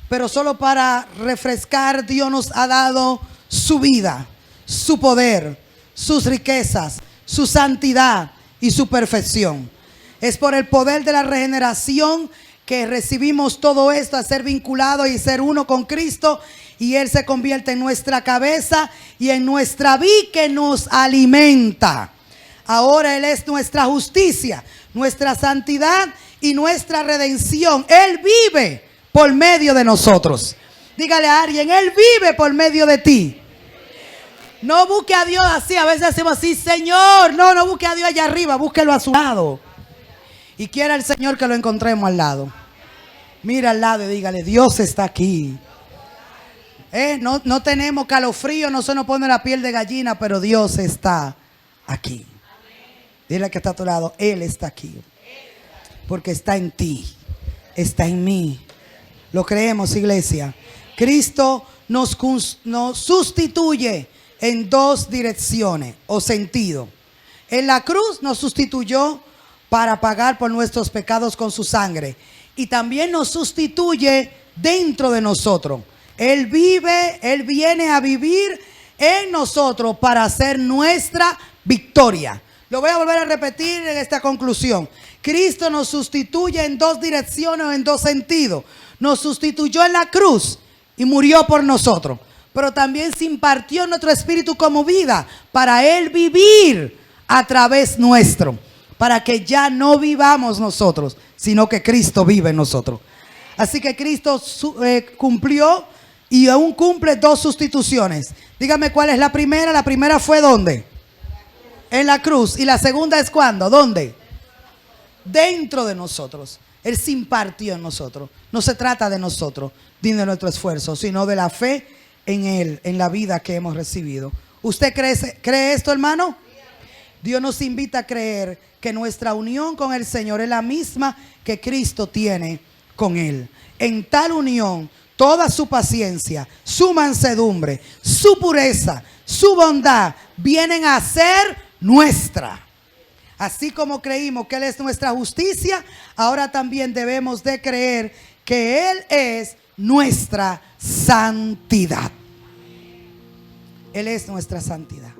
Speaker 1: Pero solo para refrescar, Dios nos ha dado su vida, su poder, sus riquezas, su santidad y su perfección. Es por el poder de la regeneración que recibimos todo esto, a ser vinculados y ser uno con Cristo. Y Él se convierte en nuestra cabeza y en nuestra vid que nos alimenta. Ahora Él es nuestra justicia, nuestra santidad y nuestra redención. Él vive por medio de nosotros. Dígale a alguien, Él vive por medio de ti. No busque a Dios así. A veces decimos así, Señor. No busque a Dios allá arriba, búsquelo a su lado. Y quiera el Señor que lo encontremos al lado. Mira al lado y dígale, Dios está aquí. No tenemos calofrío, no se nos pone la piel de gallina, pero Dios está aquí. Dile que está a tu lado, Él está aquí. Porque está en ti, está en mí. Lo creemos, iglesia. Cristo nos sustituye en dos direcciones o sentido. En la cruz nos sustituyó para pagar por nuestros pecados con su sangre. Y también nos sustituye dentro de nosotros. Él vive, Él viene a vivir en nosotros para hacer nuestra victoria. Lo voy a volver a repetir en esta conclusión. Cristo nos sustituye en dos direcciones o en dos sentidos. Nos sustituyó en la cruz y murió por nosotros. Pero también se impartió nuestro espíritu como vida para Él vivir a través nuestro. Para que ya no vivamos nosotros, sino que Cristo vive en nosotros. Así que Cristo cumplió y aún cumple dos sustituciones. Dígame cuál es la primera. La primera fue ¿dónde? En la cruz. Y la segunda es ¿cuándo? ¿Dónde? Dentro de nosotros. Él se impartió en nosotros. No se trata de nosotros, ni de nuestro esfuerzo, sino de la fe en Él, en la vida que hemos recibido. ¿Usted cree esto, hermano? Dios nos invita a creer que nuestra unión con el Señor es la misma que Cristo tiene con Él. En tal unión, toda su paciencia, su mansedumbre, su pureza, su bondad vienen a ser nuestra. Así como creímos que Él es nuestra justicia, ahora también debemos de creer que Él es nuestra santidad. Él es nuestra santidad.